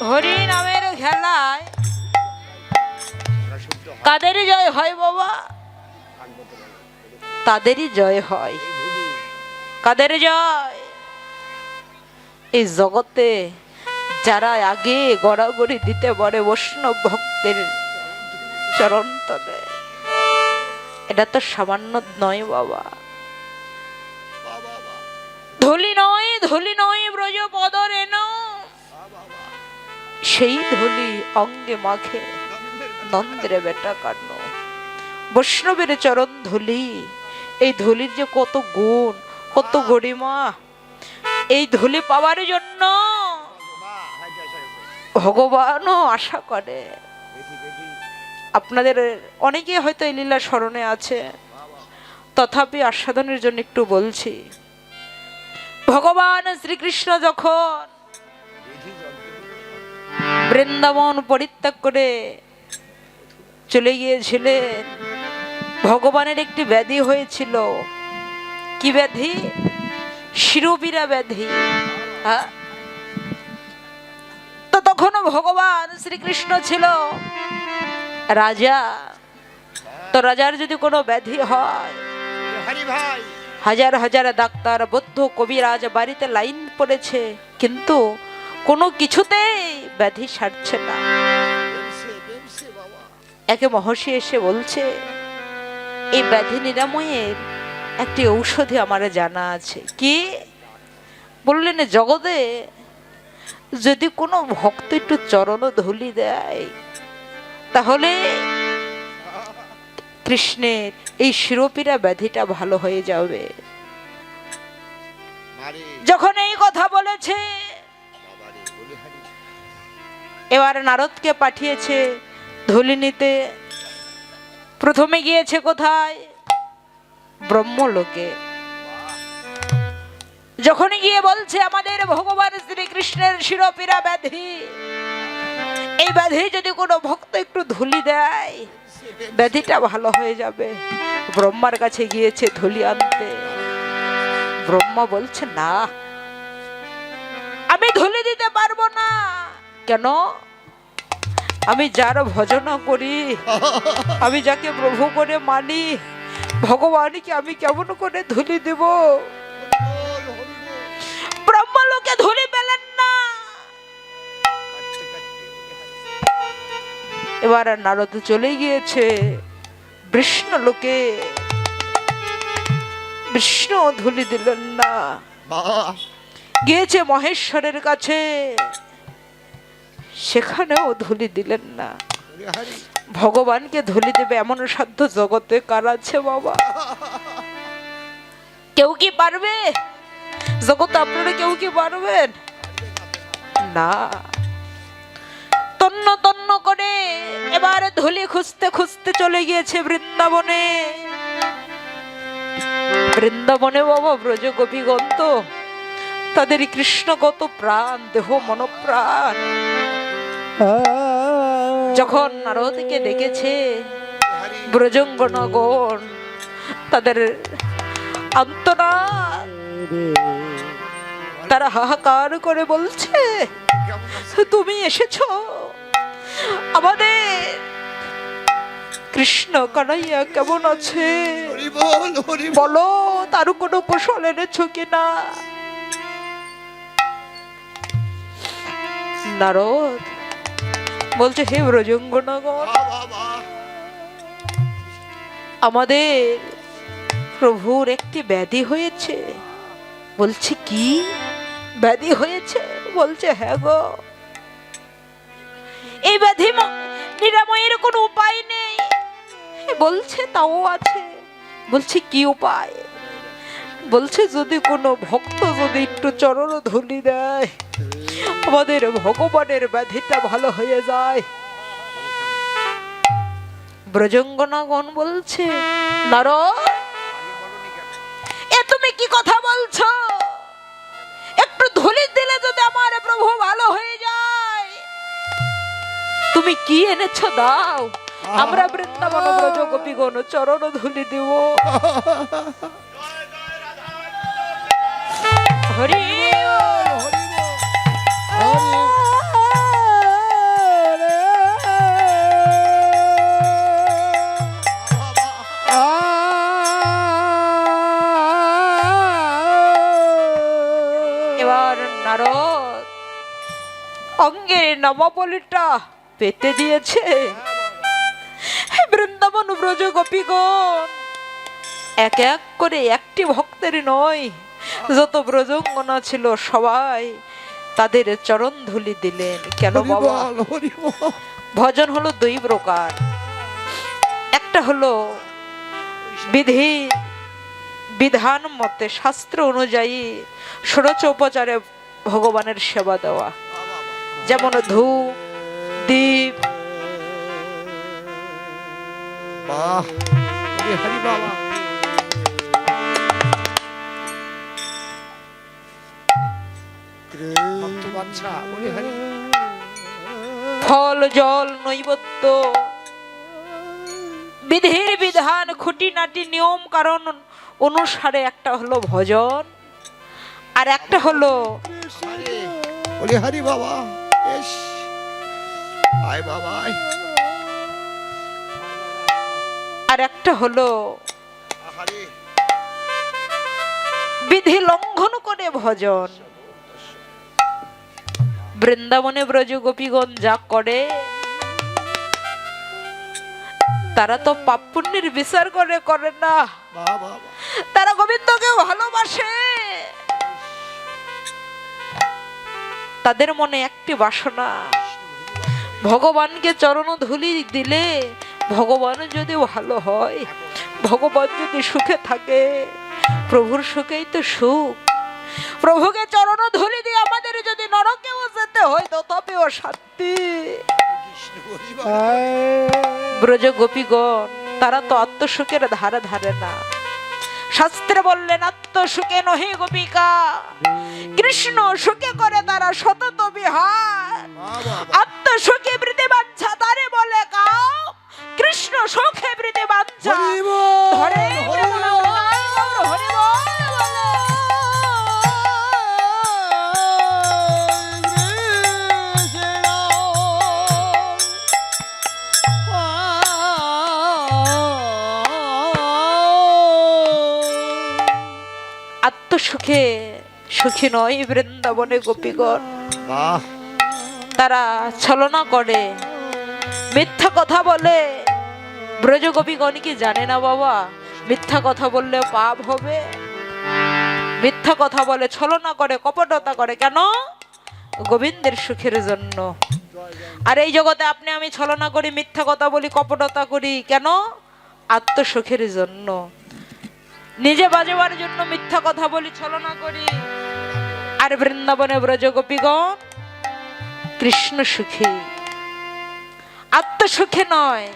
Speaker 1: হরি নামের খেলায় কাদের জয় হয় বাবা? তাদেরই জয় হয়। কাদের জয়? এই জগতে যারা আগে গড়াগড়ি দিতে পারে বৈষ্ণব ভক্তের চরণ তলে, এটা তো সামান্য নয় বাবা। ধুলি নয় ব্রজ পদরে ন, সেই ধুলি অঙ্গে মাখে নন্দের বেটা কান্ন। বৈষ্ণবের চরণ ধুলি, এই ধুলির যে কত গুণ, কত গরিমা। এই ধুলি পাওয়ার জন্য ভগবানও আশা করে। আপনাদের অনেকে হয়তো এই লীলা স্মরণে আছে, তথাপি আস্বাদনের জন্য একটু বলছি। ভগবান শ্রীকৃষ্ণ যখন বৃন্দাবন পরিত্যাগ করে চলে গিয়েছিলেন, ভগবানের একটি ব্যাধি হয়েছিল। কি ব্যাধি? শিরোপীড়া ব্যাধি। তো তখনও ভগবান শ্রীকৃষ্ণ ছিল রাজা, তো রাজার যদি কোনো ব্যাধি হয়,
Speaker 2: হরি ভাই
Speaker 1: হাজার হাজার ডাক্তার বৌদ্ধ কবিরাজ বাড়িতে লাইন পড়েছে, কিন্তু কোনো কিছুতেই ব্যাধি সারছে না।
Speaker 2: বেমসে বাবা
Speaker 1: একে মহর্ষি এসে বলছে, এই ব্যাধি নিরাময়ের একটি ঔষধি আমার জানা আছে। কি? বললেন, জগতে যদি কোনো ভক্ত একটু চরণ ধুলি দেয়, তাহলে কৃষ্ণের এই শিরোপীড়া ব্যাধিটা ভালো হয়ে যাবে।
Speaker 2: মারে
Speaker 1: যখন এই কথা বলেছে,
Speaker 2: বাবা রে বলি হরি
Speaker 1: এবার নারদকে পাঠিয়েছে ধুলি নিতে। প্রথমে গিয়েছে কোথায়? ব্রহ্মলোকে। যখনই গিয়ে বলছে, আমাদের ভগবান শ্রীকৃষ্ণের শিরোপীড়া ব্যাধি, এই ব্যাধি যদি কোনো ভক্ত একটু ধুলি দেয়, ব্যাধিটা ভালো হয়ে যাবে। ব্রহ্মার কাছে গিয়েছে ধুলি আনতে। ব্রহ্মা বলছে, না, আমি ধুলি দিতে পারবো না। কেন? আমি যার ভজনা করি, আমি যাকে প্রভু করে মানি, ভগবানকে আমি কেমন করে ধুলি দেব? ব্রহ্মলোকে ধুলি পেলেন না। এবার নারদ চলে গিয়েছে বিষ্ণুলোকে। বিষ্ণু ধুলি দিলেন না। গিয়েছে মহেশ্বরের কাছে, সেখানেও ধুলি দিলেন না। ভগবানকে ধুলি দেবে এমন সাধ্য জগতে কার আছে বাবা? কেউ কি পারবে? জগতে আপনারা কেউ কি পারবেন? না। তন্ন তন্ন করে এবার ধুলি খুঁজতে খুঁজতে চলে গিয়েছে বৃন্দাবনে। বৃন্দাবনে বাবা ব্রজ গোপীগণ তো তাদের কৃষ্ণগত প্রাণ, দেহ মন প্রাণ। যখন নারদকে দেখেছে ব্রজঙ্গনগণ, তাদের আন্তরাত, তারা হাহাকার করে বলছে, তুমি এসেছো? আমাদের কৃষ্ণ কানাইয়া কেমন আছে বলো, তার কোনো কুশল এনেছো কিনা? নারদ বলছে, হে ব্রজঙ্গনগণ, আমাদের প্রভুর একটি ব্যাধি হয়েছে। বলছে, কি ব্যাধি হয়েছে? বলছে, হ্যাঁ গো, এই ব্যাধি নিরাময়ের কোনো উপায় নেই। বলছে, তাও আছে। বলছে, কি উপায়? বলছে, যদি কোনো ভক্ত যদি একটু চরণ ধুলি দেয়, আমাদের ভগবানের ব্যাধিটা ভালো হয়ে যায়। ব্রজঙ্গনাগণ বলছে, নারদ, এ তুমি কি কথা বলছো? একটু ধুলি দিলে যদি আমার প্রভু ভালো হয়ে যায়, তুমি কি এনেছো দাও, আমরা বৃন্দাবন ব্রজ গোপীগণ চরণ ধুলি দিব। হরি এবার নারদ অঙ্গের নববলিটা পেতে দিয়েছে। বৃন্দাবন ব্রজ গোপীগণ এক এক করে, একটি ভক্তের নয়, যত ব্রজঙ্গনা ছিল সবাই তাদের চরণ ধুলি দিলেন। কেন বাবা? ভজন হলো দুই প্রকার। একটা হলো বিধি বিধান মতে শাস্ত্র অনুযায়ী ষোড়চোপচারে ভগবানের সেবা দেওয়া, যেমন ধূপ দীপ।
Speaker 2: হরি বাবা
Speaker 1: ফল জল নৈবেদ্য, বিধির বিধান খুঁটিনাটি নিয়ম কারণ অনুসারে একটা হলো ভজন, আর একটা হলো
Speaker 2: হরি বাবা। আয় বাবা,
Speaker 1: আর একটা হলো
Speaker 2: আহারে
Speaker 1: বিধি লঙ্ঘন করে ভজন। বৃন্দাবনে ব্রজ গোপীগণ যা করে তারা তো পাপ পুণ্যের বিচার করে না,
Speaker 2: বাহ বাহ বাহ।
Speaker 1: তারা গোবিন্দকে ভালোবাসে। তাদের মনে একটি বাসনা, ভগবানকে চরণ ধুলি দিলে ভগবান যদি ভালো হয়, ভগবান যদি সুখে থাকে, প্রভুর সুখেই তো সুখ। প্রভুকে চরণ ধুলি দিয়ে আমাদের যদি নরকেও যেতে হয় তথাপিও শান্তি।
Speaker 2: কৃষ্ণ হরি বল।
Speaker 1: ব্রজ গোপীগণ তারা তো আত্মসুখের ধারে ধারে না। শাস্ত্রে বললেন আত্মসুখে নহি গোপিকা, কৃষ্ণ সুখে করে তারা সতত বিহার।
Speaker 2: বাহ বাহ বাহ।
Speaker 1: আত্মসুখে বৃত্তি বাঞ্ছা তারে বলে কাউ, কৃষ্ণ সুখে বৃত্তি বাঞ্ছা
Speaker 2: হরি বল,
Speaker 1: ধরে
Speaker 2: হরি বল।
Speaker 1: হরি বল বলে। আত্মসুখে সুখী নয় বৃন্দাবনে গোপীগণ।
Speaker 2: বাহ
Speaker 1: তারা ছলনা করে, মিথ্যা কথা বলে। ব্রজ গোপীগণ কি জানে না বাবা মিথ্যা কথা বললে পাপ হবে? মিথ্যা কথা বলে, ছলনা করে, কপটতা করে, কেন? গোবিন্দের সুখের জন্য। আর এই জগতে আপনি আমি ছলনা করি, মিথ্যা কথা বলি, কপটতা করি, কেন? আত্মসুখের জন্য। নিজে বাজেবার জন্য মিথ্যা কথা বলি, ছলনা করি। আর বৃন্দাবনে ব্রজ গোপীগণ কৃষ্ণ সুখী, আত্মসুখে নয়।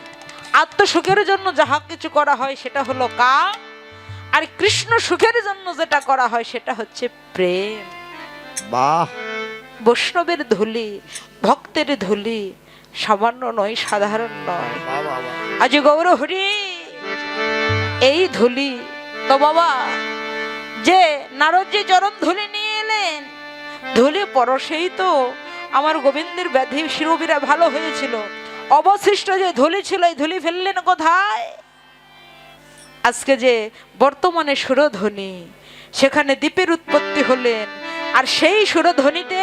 Speaker 1: আত্মসুখের জন্য যাহা কিছু করা হয় সেটা হলো কাম, আর কৃষ্ণ সুখের জন্য যেটা করা হয় সেটা হচ্ছে প্রেম।
Speaker 2: বাহ
Speaker 1: বৈষ্ণবের ধুলি, ভক্তের ধুলি সামান্য নয়, সাধারণ নয়।
Speaker 2: বাহ বাহ বাহ।
Speaker 1: আজ গৌর হরি এই ধুলি তো বাবা, যে নারদজি চরণ ধুলি নিয়ে এলেন, ধুলি পরশেই তো আমার গোবিন্দের ব্যাধি শিরোবিরা ভালো হয়েছিল। অবশিষ্ট যে ধুলি ছিল এই ধুলি ফেললেন কোথায়? আজকে যে বর্তমানে সুরধ্বনি, সেখানে দীপের উৎপত্তি হলেন। আর সেই সুরধ্বনিতে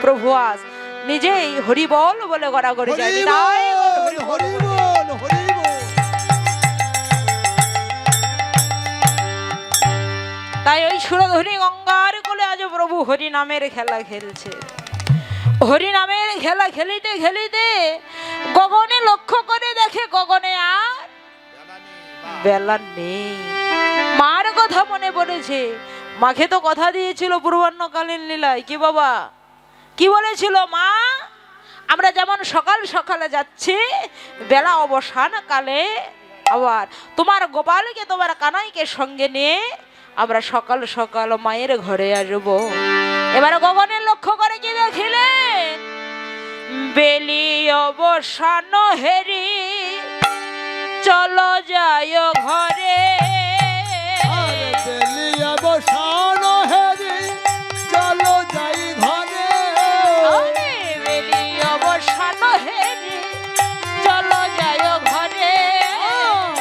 Speaker 1: প্রভু আজ নিজেই হরি বল বলে গড়াগড়ি যায়।
Speaker 2: হরি
Speaker 1: তাই
Speaker 2: বল, হরি বল, হরি বল।
Speaker 1: তাই ওই সুরধ্বনি গঙ্গার কোলে আজ প্রভু হরি নামের খেলা খেলছে। হরি নামের খেলা খেলিতে খেলিতে গগনে লক্ষ্য করে দেখে গগনে আর বেলা নেই। মার কথা মনে পড়েছে। মাকে তো কথা দিয়েছিল পূর্বাহ্নকালীন লীলায়, কি বাবা কি বলেছিল মা? আমরা যেমন সকাল সকালে যাচ্ছি, বেলা অবসান কালে আবার তোমার গোপালকে তোমার কানাইকে সঙ্গে নিয়ে আমরা সকাল সকাল মায়ের ঘরে আসবো। এবার গগনের লক্ষ্য করে কি দেখিলেন? বেলি অবসান হেরি চলো যায় ঘরে।
Speaker 3: বেলিয়া বসান হেরি চলো যাই ঘরে।
Speaker 1: আরে বেলি অবসান হেরি চলো যায় ঘরে।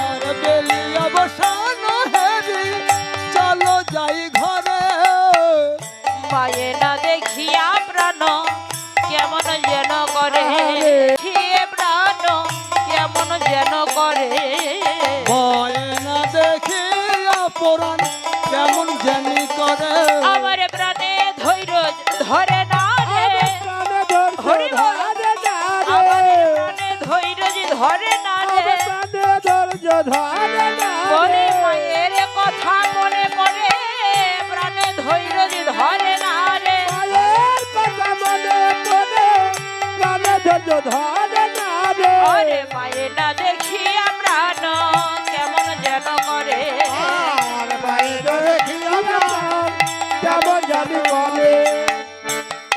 Speaker 3: আর বেলিয়া বসান হেরি চলো যাই ঘরে।
Speaker 1: মায়ে না দেখিয়া প্রাণ কেমন যেন করে, দেখিয়ে প্রাণ কেমন যেন করে।
Speaker 3: ময়না দেখে অপরাণ কেমন জানি করে।
Speaker 1: আমার প্রাণে ধৈর্য ধরে না রে, হরি বল। আমার প্রাণে ধৈর্য ধরে না রে, বলে মায়ের কথা মনে পড়ে প্রাণে ধৈর্য ধরে না রে। আরে মায়ের না দেখিয়া প্রাণ কেমন যেন করে।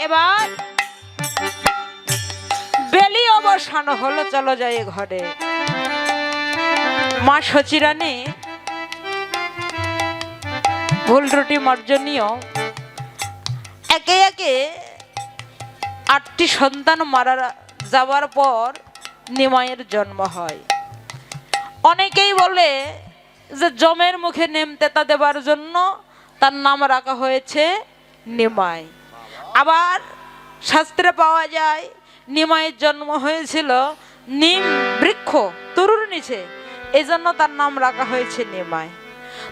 Speaker 1: এবার বেলি অবসান হলো, চলো যাই ঘরে। মা সচিরানী ভুল ত্রুটি মার্জনীয় একে একে 8টি সন্তান মারা যাওয়ার পর নিমাইয়ের জন্ম হয়। অনেকেই বলে যে জমের মুখে নেম তেতা দেবার জন্য তার নাম রাখা হয়েছে নিমাই। আবার শাস্ত্রে পাওয়া যায় নিমাইয়ের জন্ম হয়েছিল নিম বৃক্ষ তরুর নিচে, এই জন্য তার নাম রাখা হয়েছে নিমাই।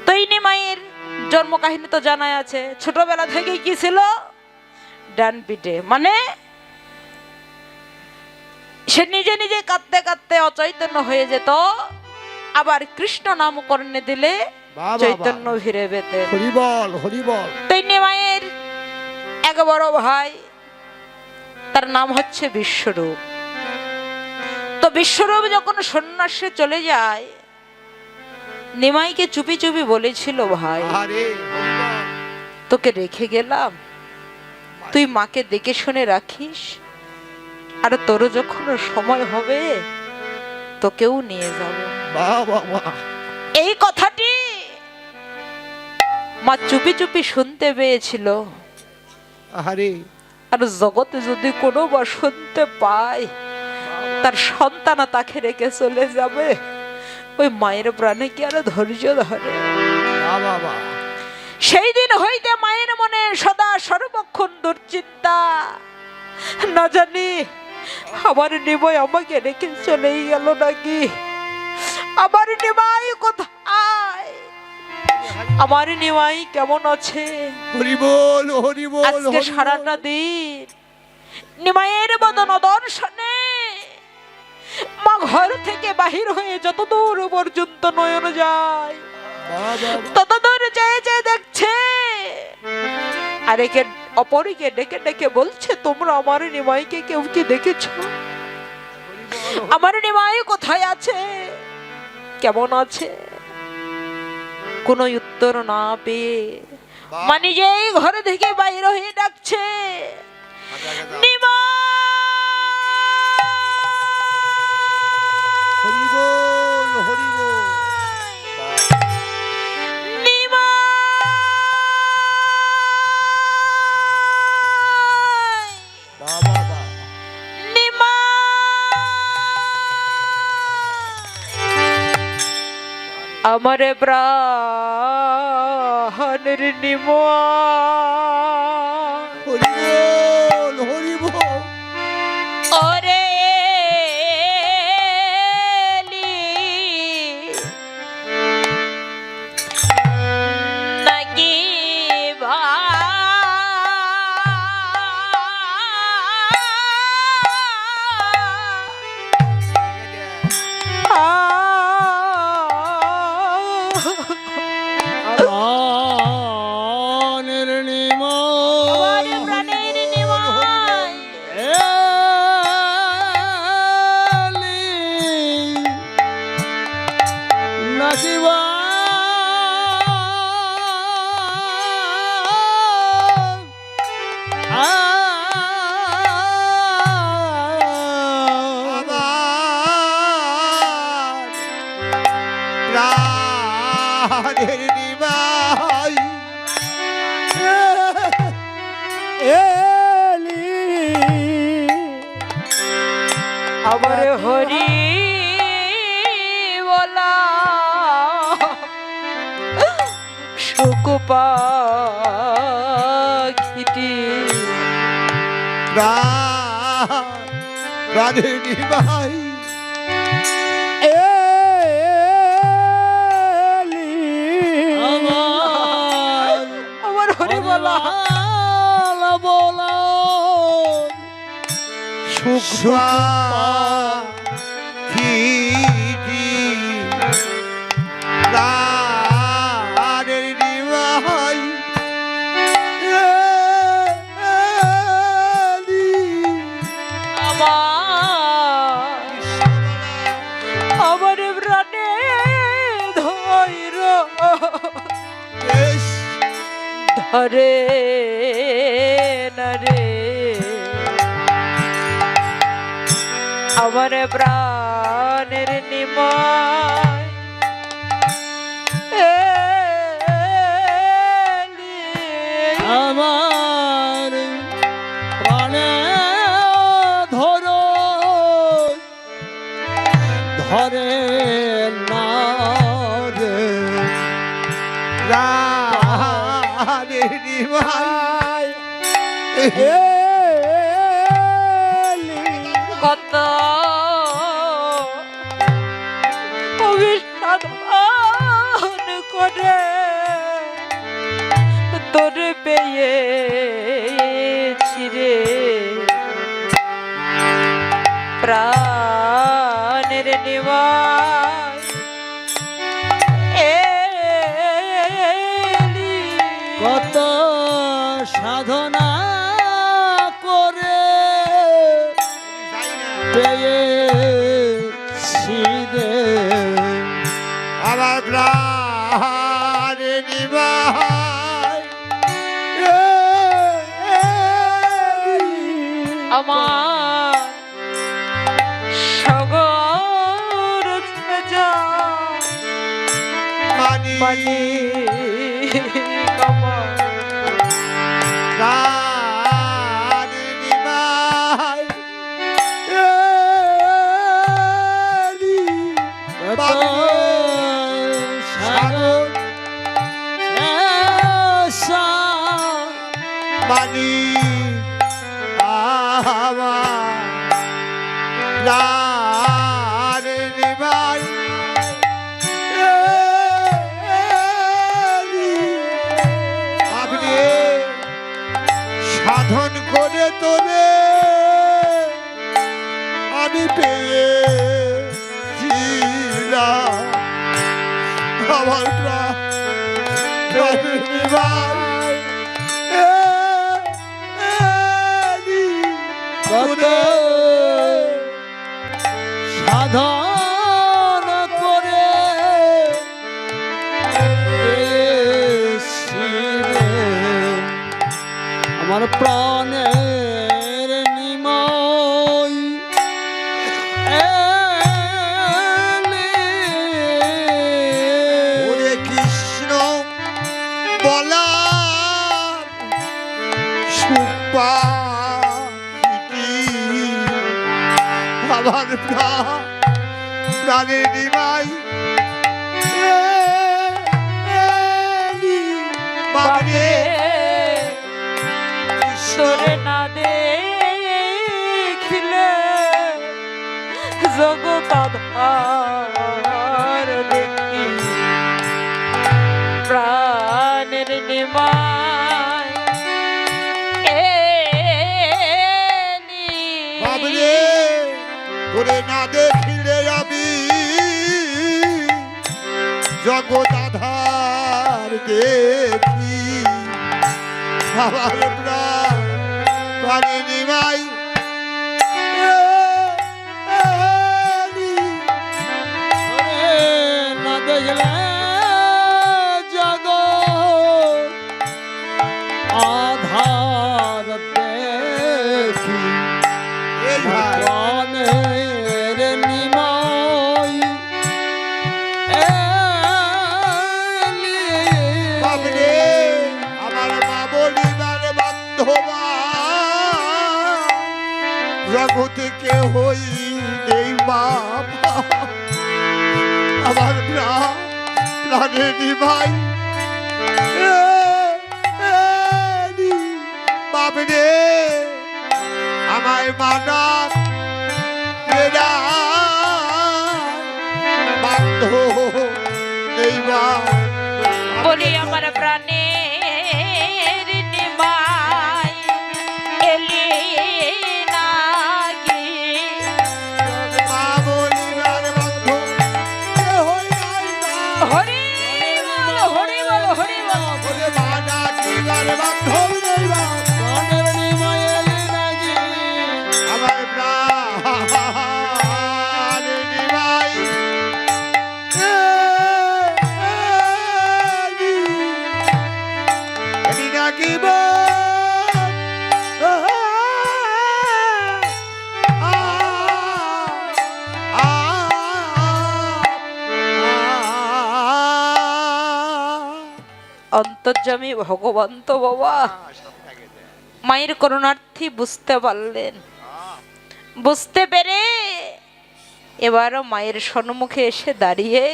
Speaker 1: তো এই নিমাইয়ের জন্ম কাহিনী তো জানাই আছে। ছোটবেলা থেকেই কি ছিল? ডান পিঠে, মানে সে নিজে নিজে কাঁদতে কাঁদতে অচৈতন্য হয়ে যেত, আবার কৃষ্ণ নামকরণে দিলে চৈতন্য ফিরে পেতে।
Speaker 2: হরিবল হরিবল।
Speaker 1: তাই নিমাইয়ের এক বড় ভাই, তার নাম হচ্ছে বিশ্বরূপ। তো বিশ্বরূপ যখন সন্ন্যাসে চলে যায়, নিমাইকে চুপি চুপি বলেছিল, ভাই
Speaker 2: আরে হরিবল।
Speaker 1: তোকে রেখে গেলাম, তুই মাকে দেখে শুনে রাখিস, আর তোর যখন সময় হবে তোকেও নিয়ে যাব।
Speaker 2: বাবা
Speaker 1: এই কথাটি মা চুপি চুপি শুনতে পেয়েছিল।
Speaker 2: আরে
Speaker 1: আর জগতে যদি কোনো বা শুনতে পায় তার সন্তান তাকে রেখে চলে যাবে, ওই মায়ের প্রাণে কি আর ধৈর্য ধরে?
Speaker 2: বাবা
Speaker 1: সেই দিন হইতে মায়ের মনে সদা সর্বক্ষণ দুশ্চিন্তা, না জানি আমার নিমাই আমাকে রেখে চলেই গেল নাকি, আমার নিমাই কোথায়, আমার নিমাই কেমন আছে?
Speaker 2: হরিবল হরিবল।
Speaker 1: আজকে সারাটা দিন নিমাইয়ের বদন দর্শনে মা ঘর থেকে বাহির হয়ে যত দূর পর্যন্ত নয়ন যায় তত দূর চেয়ে চেয়ে দেখছে, আর একে অপরকে ডেকে ডেকে বলছে, তোমরা আমার নিমাইকে কেউ কি দেখেছো? আমার নিমাই কোথায় আছে, কেমন আছে? কোনো উত্তর না পেয়ে মা নিজেই ঘর থেকে বাইর হয়ে ডাকছে, নিমাই!
Speaker 2: হরিবল হরিবল।
Speaker 1: নিমাই!
Speaker 2: বাবা
Speaker 1: আমার প্রাণের নিমাই,
Speaker 2: হরিবল হরিবল।
Speaker 1: ওরে এলি নাকি
Speaker 3: প্রাণের
Speaker 1: আমার
Speaker 3: নিমাই
Speaker 1: প্রাণের নিমাই,
Speaker 3: এলি নাকিবা
Speaker 2: প্রাণের নিমাই
Speaker 3: এলি
Speaker 1: আমার হরি বলা সুখ পাখিটি
Speaker 2: প্রাণের নিমাই
Speaker 3: এলি
Speaker 1: আমার হরি বলা
Speaker 3: বলা
Speaker 2: সুখ পাখিটি প্রাণের নিমাই এলি।
Speaker 1: আমার প্রাণে ধৈর্য
Speaker 2: বেশ
Speaker 1: ধরে না রে, আমার প্রাণের নিমাই এলি।
Speaker 3: আমার প্রাণে ধরে না
Speaker 2: নিমাই
Speaker 3: এলি
Speaker 1: কত অভিশাপ করে তোরে পেয়েছি রে প্রাণের নিবাস এলি
Speaker 3: কত সাধনা করে পেয়েছি রে
Speaker 2: আমার প্রাণ নিমাই
Speaker 1: আমার সগর যা
Speaker 2: মানি
Speaker 1: পানি কমল
Speaker 2: প্রাণ নিমাই
Speaker 3: কত সাগর এসা
Speaker 2: মানি আমার প্রাণ নিমাই আপনি সাধন করে তোরে আমি পেয়েছিলাম আমার প্রাণ নিমাই
Speaker 3: কত সাধন করে পেয়েছি রে আমার প্রাণের নিময়
Speaker 2: ওরে কৃষ্ণ বলার সুপাটি আমার প্রাণের নিমাই বাবরে
Speaker 1: তোরে না দেখিলে জগৎ আধার দেখি প্রাণের নিমাই এলি
Speaker 2: বাবরে তোরে না দেখিলে আমি জগৎ আধার দেখি আমার প্রাণের নিমাই
Speaker 3: না দেখলে জগৎ আধার দেখি
Speaker 2: এই ভাই
Speaker 3: প্রাণের নিময়
Speaker 2: বাবরে আমার মা বলিবার বান্ধবা জগতে কেহই নেই বাবা আমার প্রাণের নিমাই বাবরে আমায় মানা বাধ্য নেই বা
Speaker 1: বলি আমার প্রাণের নিমাই এলি নাকি
Speaker 2: মা বলিবার বাধ্য কেহই নাই বা।
Speaker 1: হরি বল হরি বল হরি বল
Speaker 2: বলে মানা কিবার বান্ধব নেই বা।
Speaker 3: প্রাণের নিময় এলি নাকি
Speaker 2: আমার প্রাণ নিমাই এলি নাকি বা।
Speaker 1: অন্তর্যামী ভগবান তো বাবা মায়ের করুণার্থী বুঝতে পারলেন, বুঝতে পেরে এবারও মায়ের সম্মুখে এসে দাঁড়িয়ে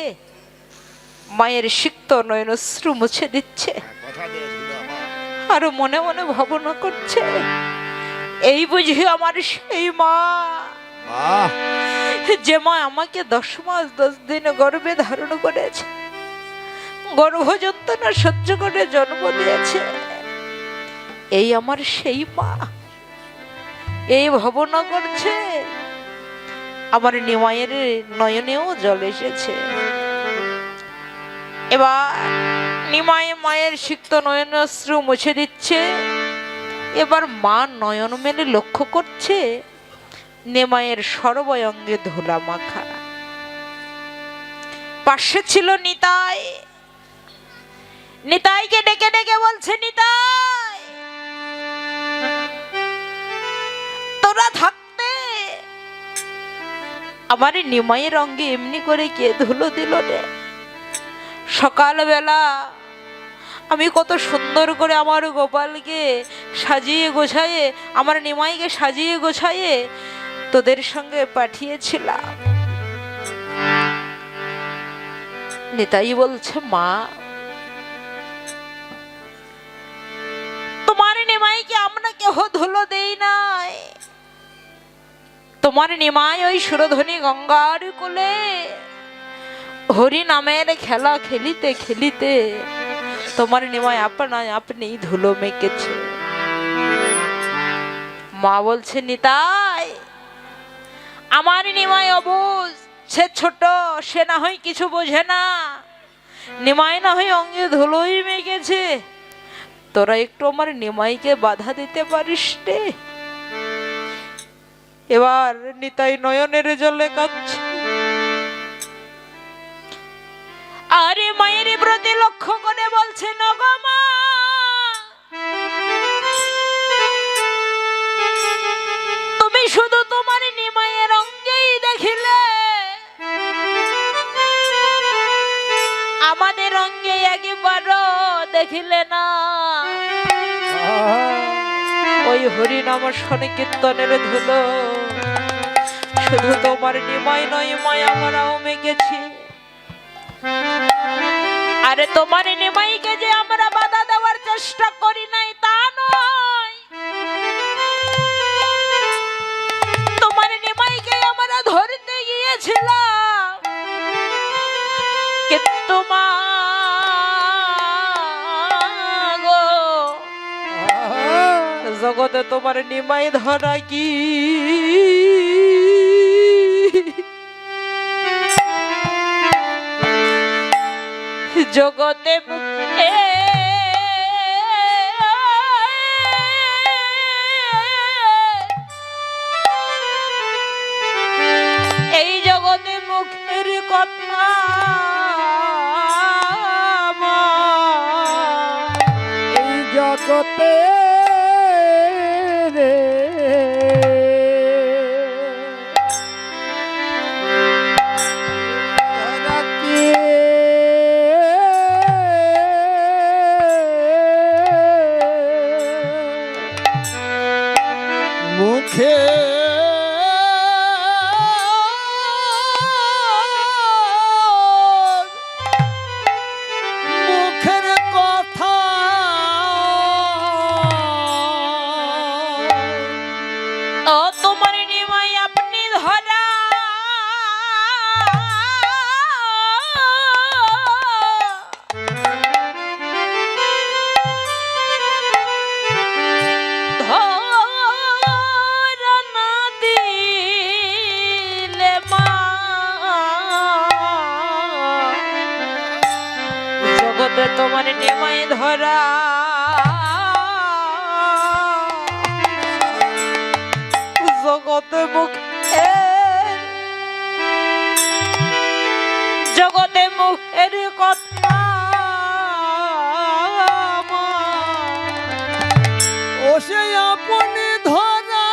Speaker 1: মায়ের সিক্ত নয়নশ্রু মুছে দিচ্ছে। আর মনে মনে ভাবনা করছে, এই বুঝি আমার সেই মা,
Speaker 2: বাহ
Speaker 1: যে মা আমাকে 10 মাস 10 দিন গর্ভে ধারণ করেছে, গর্ভ যন্ত্রণা সহ্য করে জন্ম দিয়েছে। এই আমার সেই মা। এই ভাবনা করছে, আমার নিমাইয়ের নয়নেও জল এসেছে। এবার নিমাই মায়ের সিক্ত নয়নাশ্রু মুছে দিচ্ছে। এবার মা নয়ন মেলে লক্ষ্য করছে নিমাইয়ের সর্বঙ্গে ধুলা মাখা। পাশে ছিল নিতাই। নিতাইকে ডেকে ডেকে বলছে, নিতাই তোরা থাকতে আমার নিমাইয়ের অঙ্গে এমনি করে কে ধুলো দিল রে। সকালবেলা আমি কত সুন্দর করে আমার গোপালকে সাজিয়ে গোছায়ে, আমার নিমাইকে সাজিয়ে গোছায়ে তোদের সঙ্গে পাঠিয়েছিলাম। নিতাই বলছে, মা তোমার নিমাইকে আমরা কেহ ধুলো দেই নাই। তোমার নিমাই ওই সুরধনী গঙ্গার কোলে হরি নামের খেলা খেলিতে খেলিতে তোমার নিমাই আপনায় আপনি ধুলো মেকেছে। মা বলছে, নিতাই আমার নিমাই অবুঝ, সে ছোট, সে না হয় কিছু বোঝে না, নিমাই না হয় অঙ্গে ধুলোই মেকেছে, তোরা একটু আমার নিমাইকে বাধা দিতে পারিস রে। এবার নিতাই নয়নের জলে কাঁদছে, আরে মায়ের প্রতি লক্ষ্য করে বলছে, নগো মা তুমি শুধু তোমার নিমাইয়ের অঙ্গেই দেখিলে, আমাদের অঙ্গে একবারও দেখিলে না। ওই হরি নাম সংকীর্তনের ধুলো শুধু তোমার নিমাই নয় মা, আমরাও মেখেছি। আরে তোমার নিমাইকে যে আমরা বাধা দেওয়ার চেষ্টা করি নাই তা নয়, তোমার নিমাইকে আমরা ধরতে গিয়েছিলাম, কিন্তু মা গো, জগতে তোমার নিমাই ধরা কি জগতে এই জগতে মুখের কথা,
Speaker 3: এই জগতে রে মুখে মুখের কথা
Speaker 1: ও তোমার নিমাই আপনি ধরা, ধরা না দিলে মা, জগতে তোমার নিমাই ধরা, জগতে মুখে জগতে মুখের কথা
Speaker 3: ও সে আপনি ধরা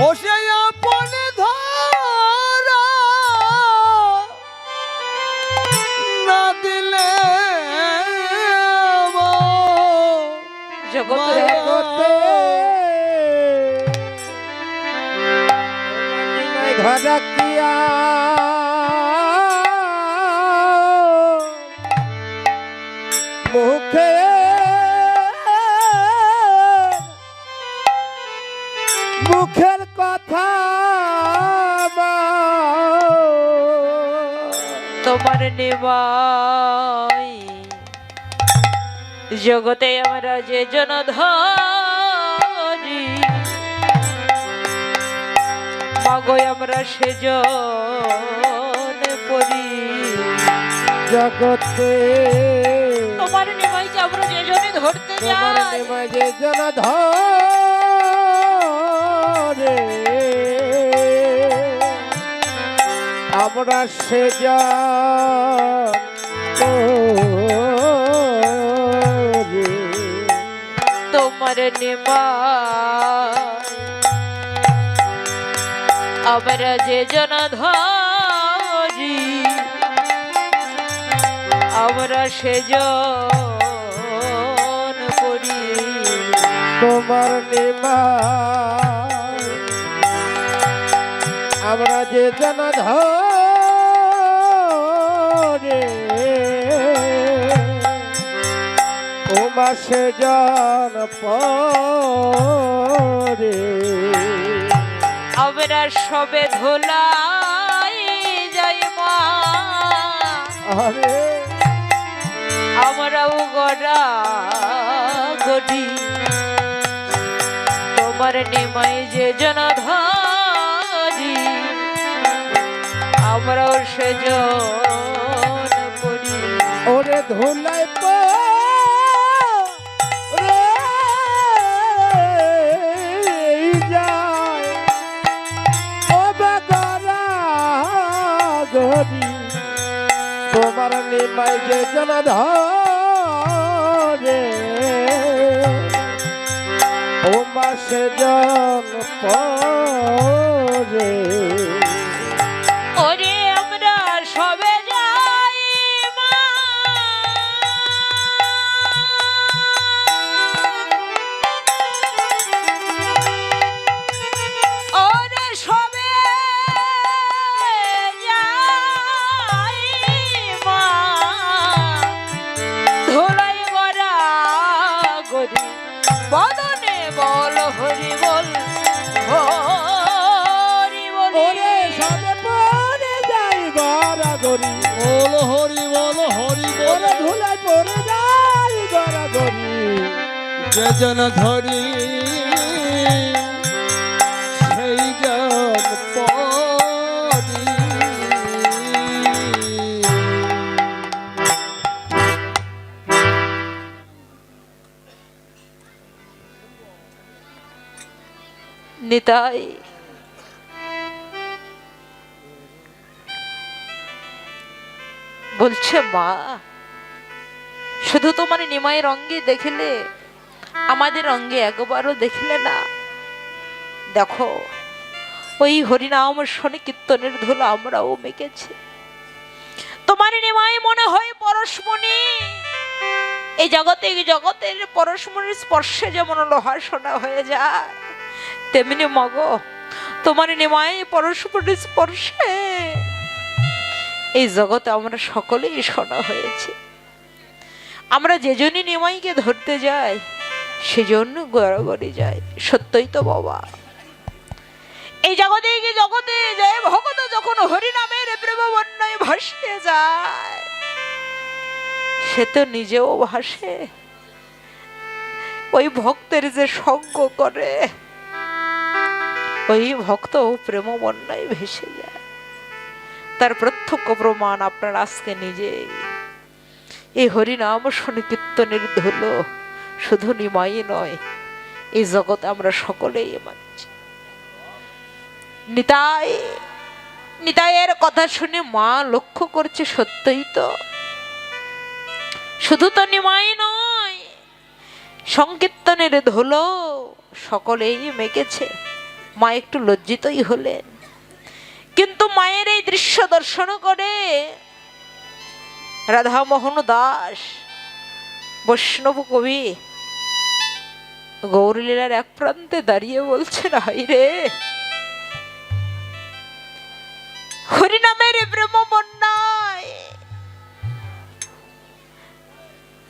Speaker 3: ও সে আপনি ধরা না দিলে
Speaker 1: জগতে
Speaker 3: জগতে
Speaker 2: ডাকিয়া মুখে মুখের কথা
Speaker 1: তোমার নিমাই জগতে আমরা যে জন ধরি মাগো আমরা সেজন পড়ি
Speaker 2: জগতে
Speaker 1: তোমার নিমাই যে আমরা যে জনে ধরতে
Speaker 2: তোমার
Speaker 1: যাই
Speaker 2: নিমাই যে জন ধরে আমরা সেজন করি।
Speaker 1: তোমার নিমাই আমরা যে জন ধরি আমরা সেজন করি
Speaker 2: তোমার নিমাই আমরা যে জন ধরে তোমার সেজন পরে
Speaker 1: আমরা সবে ধোলাই যাই মা
Speaker 2: আরে
Speaker 1: আমরাও গড়া গড়ি তোমার নিমাই যে জন ধরি আমরাও সেজন করি
Speaker 2: ওরে ধুলাই যায় ও বাগারা গরি তোমার নিমাই যে জন ধরে ও মাসে জন পরে
Speaker 1: ওরে আমরা সবে যাই মা ওরে সবে যাই মা ধোলাই গড়া গরি বদনে বল হরি বল হরি বল
Speaker 2: ওরে সবে পরে যাই গড়া গরি
Speaker 3: বল হরি বল হরি বল
Speaker 2: ওরে ধুলাই পরে যাই গড়া গরি
Speaker 3: যে জন ধরি সেই জন পরি
Speaker 1: নিতাই বলছে মা শুধু তোমার নিমাইয়ের অঙ্গে দেখিলে আমাদের অঙ্গে একবারও দেখিলে না দেখো ওই হরিনাম শনি কীর্তনের ধুলো আমরাও মেকেছি তোমার নিমাই মনে হয় পরশমণি এই জগতের পরশমণির স্পর্শে যেমন লোহা সোনা হয়ে যায় তেমনি মগো তোমার নিমাই পরশমণির স্পর্শে এই জগতে আমরা সকলেই সোনা হয়েছি আমরা যেজনই নিমাইকে ধরতে যাই সেজন্য গড়াগড়ি যায় সত্যই তো বাবা এই জগতে জয় ভগত যখন হরিনামের প্রেম বন্যায় ভাসিয়ে যায় সে তো নিজেও ভাসে ওই ভক্তের যে সঙ্গ করে ওই ভক্ত প্রেম বন্যায় ভেসে যায় তার প্রত্যক্ষ প্রমাণ আপনার আজকে নিজে এই হরিনাম শনি কীর্তনের ধুলো শুধু নিমাই নয় এই জগতে আমরা সকলেই মানছি নিতাইয়ের কথা শুনে মা লক্ষ্য করছে সত্যই তো শুধু তো নিমাই নয় সংকীর্তনের ধুলো সকলেই মেকেছে মা একটু লজ্জিতই হলেন কিন্তু মায়ের এই দৃশ্য দর্শন করে রাধামোহন দাস বৈষ্ণব কবি গৌরলীলার এক প্রান্তে দাঁড়িয়ে বলছেন হাই রে হরিনামের প্রেম বন্যায়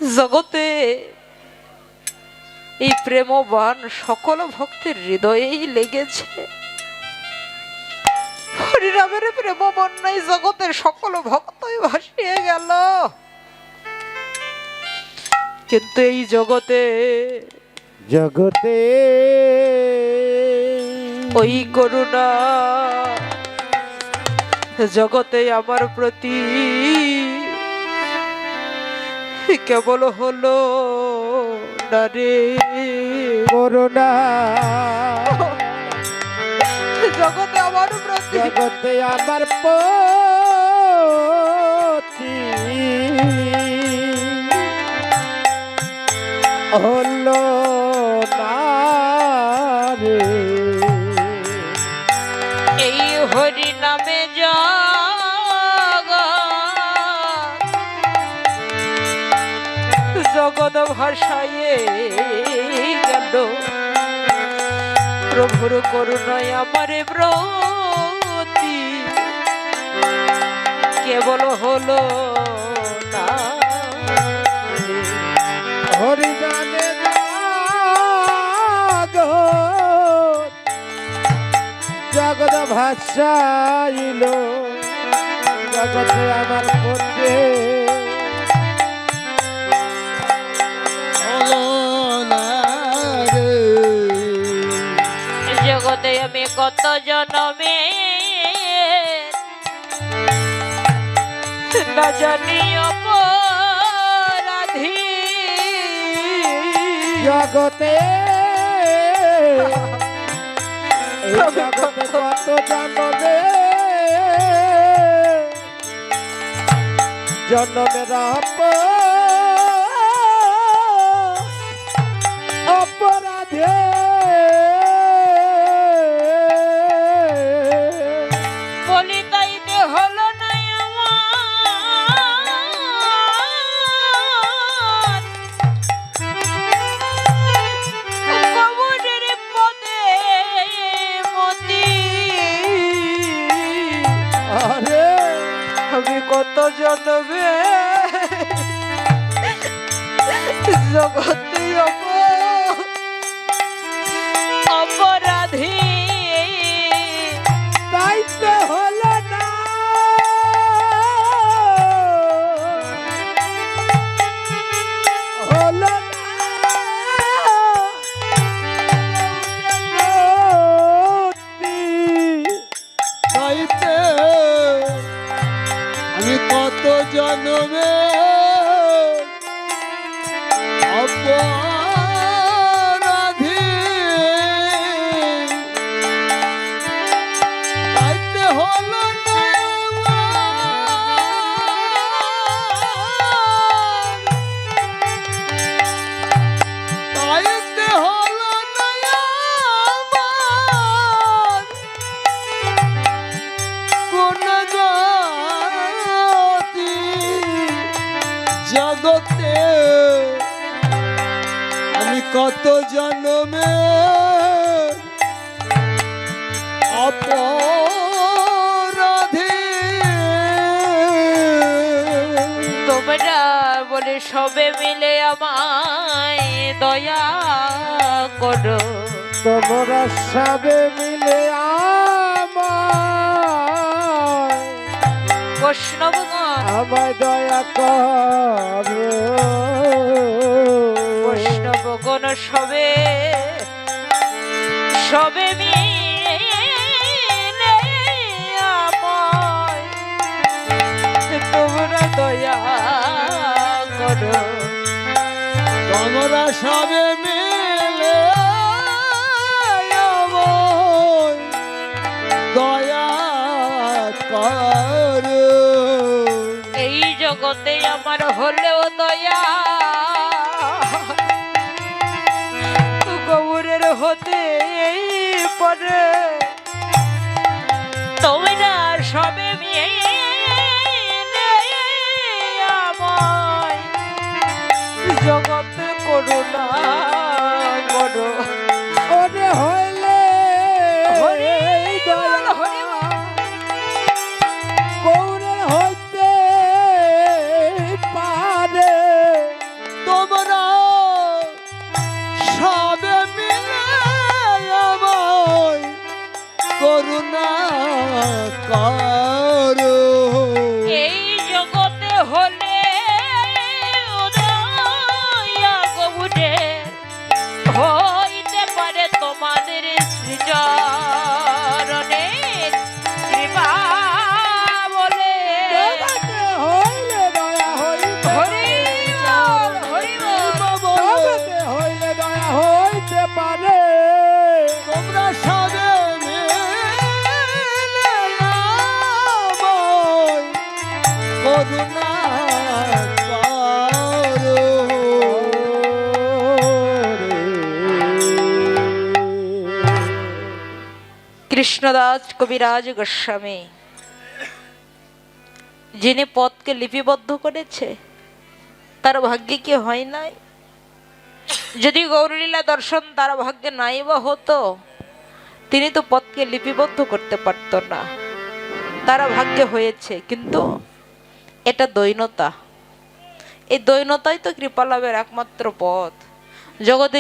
Speaker 1: জগতে এই প্রেমবান সকল ভক্তের হৃদয়েই লেগেছে। হরিনামের প্রেম বন্যায় জগতের সকল ভক্তই ভাসিয়ে গেল, কিন্তু এই জগতে
Speaker 2: জগতে
Speaker 1: ওই করুণা জগতে আমার প্রতি কেবল হলো না রে।
Speaker 2: করুণা
Speaker 1: জগতে আমার প্রতি
Speaker 2: জগতে আমার প্রতি হলো না রে।
Speaker 1: এই হরি নামে জগৎ ভাষায় গেল, প্রভুর করুণায় আমার প্রতি কেবল হলো না রে।
Speaker 2: হরিনামে জগৎ ভাষাইল, জগতে আমার পথে
Speaker 3: হলো না রে।
Speaker 1: জগতে আমি কত জনমে না জানি অপরাধী,
Speaker 2: জগতে এই জগতে কত জন্মে জন্মের অপরাধে
Speaker 1: বলি তাইতে হলো না আমার কবরের পদে মতি।
Speaker 2: আরে
Speaker 1: আমি কত জন্মে জগতে অপরাধী,
Speaker 2: দায়িত্ব হলো না হলো
Speaker 3: তাইতে আমি কত জন্মে অপরাধী, তাইতে হলো না আমার, তাইতে হলো না আমার কোন জাতি জগতে আমি কত জন্মে অপরাধী।
Speaker 1: তোমরা বলে সবে মিলে আমায় দয়া করো,
Speaker 2: তোমরা সবে মিলে
Speaker 1: বৈষ্ণবগণ
Speaker 2: আমায় দয়া করো,
Speaker 1: বৈষ্ণবগণ সবে সবে মিলে আমায় তোমরা দয়া করো।
Speaker 3: তোমরা সবে মিলে আমায় দয়া করো।
Speaker 1: এই জগতে আমার হলেও দয়া, গৌরের হতে পরে তোমরা সবে মিলে আমায় জগতে করুণা করো।
Speaker 2: ওরে হইলে
Speaker 1: হরি বল, হরি বল।
Speaker 3: কারো
Speaker 1: এই জগতে হলে উদয়া গৌরের হইতে পারে তোমাদের শ্রীচরণে কৃপা বলে।
Speaker 4: জগতে হইলে দয়া হইতে
Speaker 1: হরি বল, হরি বল।
Speaker 4: জগতে হইলে দয়া হইতে পারে
Speaker 3: তোমরা সবে মিলে আমায় করুণা করো।
Speaker 1: কৃষ্ণদাস কবিরাজ গোস্বামী যিনি পথকে লিপিবদ্ধ করেছে তার ভাগ্যে কি হয় নাই? যদি গৌরলীলা দর্শন তার ভাগ্যে নাই বা হতো, তিনি তো পথকে লিপিবদ্ধ করতে পারত না। তারা ভাগ্যে হয়েছে, কিন্তু এটা দৈনতা। এই দৈনতাই তো কৃপালাভের একমাত্র পথ। জগতে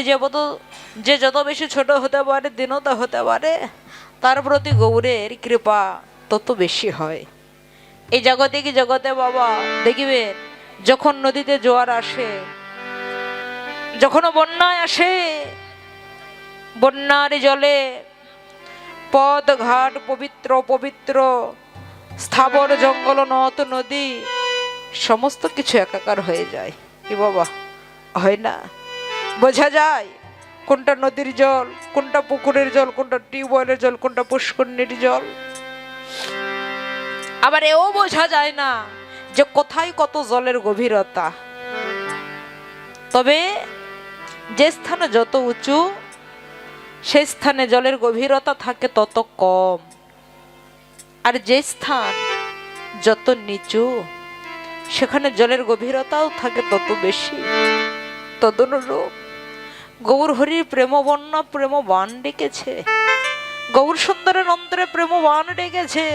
Speaker 1: যে যত বেশি ছোট হতে পারে, দীনতা হতে পারে, তার প্রতি গৌরের কৃপা তত বেশি হয়। এই জগতে বাবা দেখবেন, যখন নদীতে জোয়ার আসে, যখন বন্যায় আসে, বন্যার জলে পথ ঘাট পবিত্র পবিত্র স্থাবর জঙ্গল নত নদী সমস্ত কিছু একাকার হয়ে যায়। কি বাবা, হয় না? বোঝা যায় কোনটা নদীর জল, কোনটা পুকুরের জল, কোনটা টিউবওয়েলের জল, কোনটা পুষ্করণীর জল। আবার এও বোঝা যায় না যে কোথায় কত জলের গভীরতা। তবে যে স্থানে যত উঁচু, সেই স্থানে জলের গভীরতা থাকে তত কম, আর যে স্থান যত নিচু, সেখানে জলের গভীরতাও থাকে তত বেশি। তদনুরূপ গৌর হরির প্রেম বন্যা প্রেম বান ডেকেছে, গৌর সুন্দরের অন্তরে প্রেম বান ডেকেছে,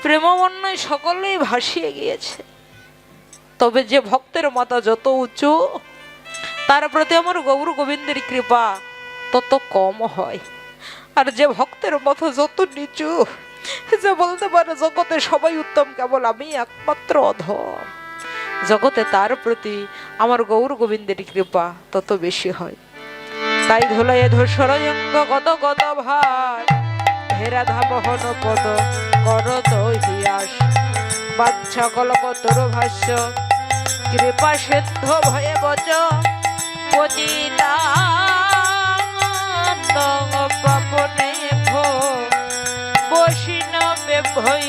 Speaker 1: প্রেম বন্যায় সকলেই ভাসিয়ে গিয়েছে। তবে যে ভক্তের মাথা যত উঁচু, তার প্রতি আমার গৌর গোবিন্দের কৃপা তত কম হয়। আর যে ভক্তের মাথা যত নিচু, যে বলতে পারে জগতে সবাই উত্তম, কেবল আমি একমাত্র অধম, জগতে তার প্রতি আমার গৌর গোবিন্দের কৃপা তত বেশি হয়। তাই ধুলায় ধূসরঙ্গ কত কত ভাই, হেরাধা বহন পদ কর দহিয়াস, বাচ্চা কলপ তোর ভাষ্য কৃপা সিদ্ধ ভয়ে বচ পতিতানন্দ পাপনে ভো বৈষ্ণবে ভৈ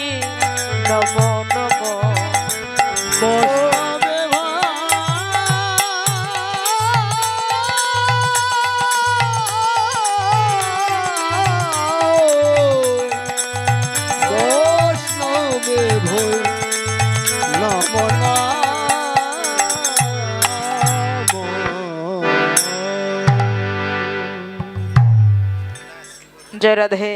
Speaker 1: নম নম।
Speaker 3: বৈষ্ণবে বৈষ্ণবে ভৈ নম
Speaker 1: জয় রাধে।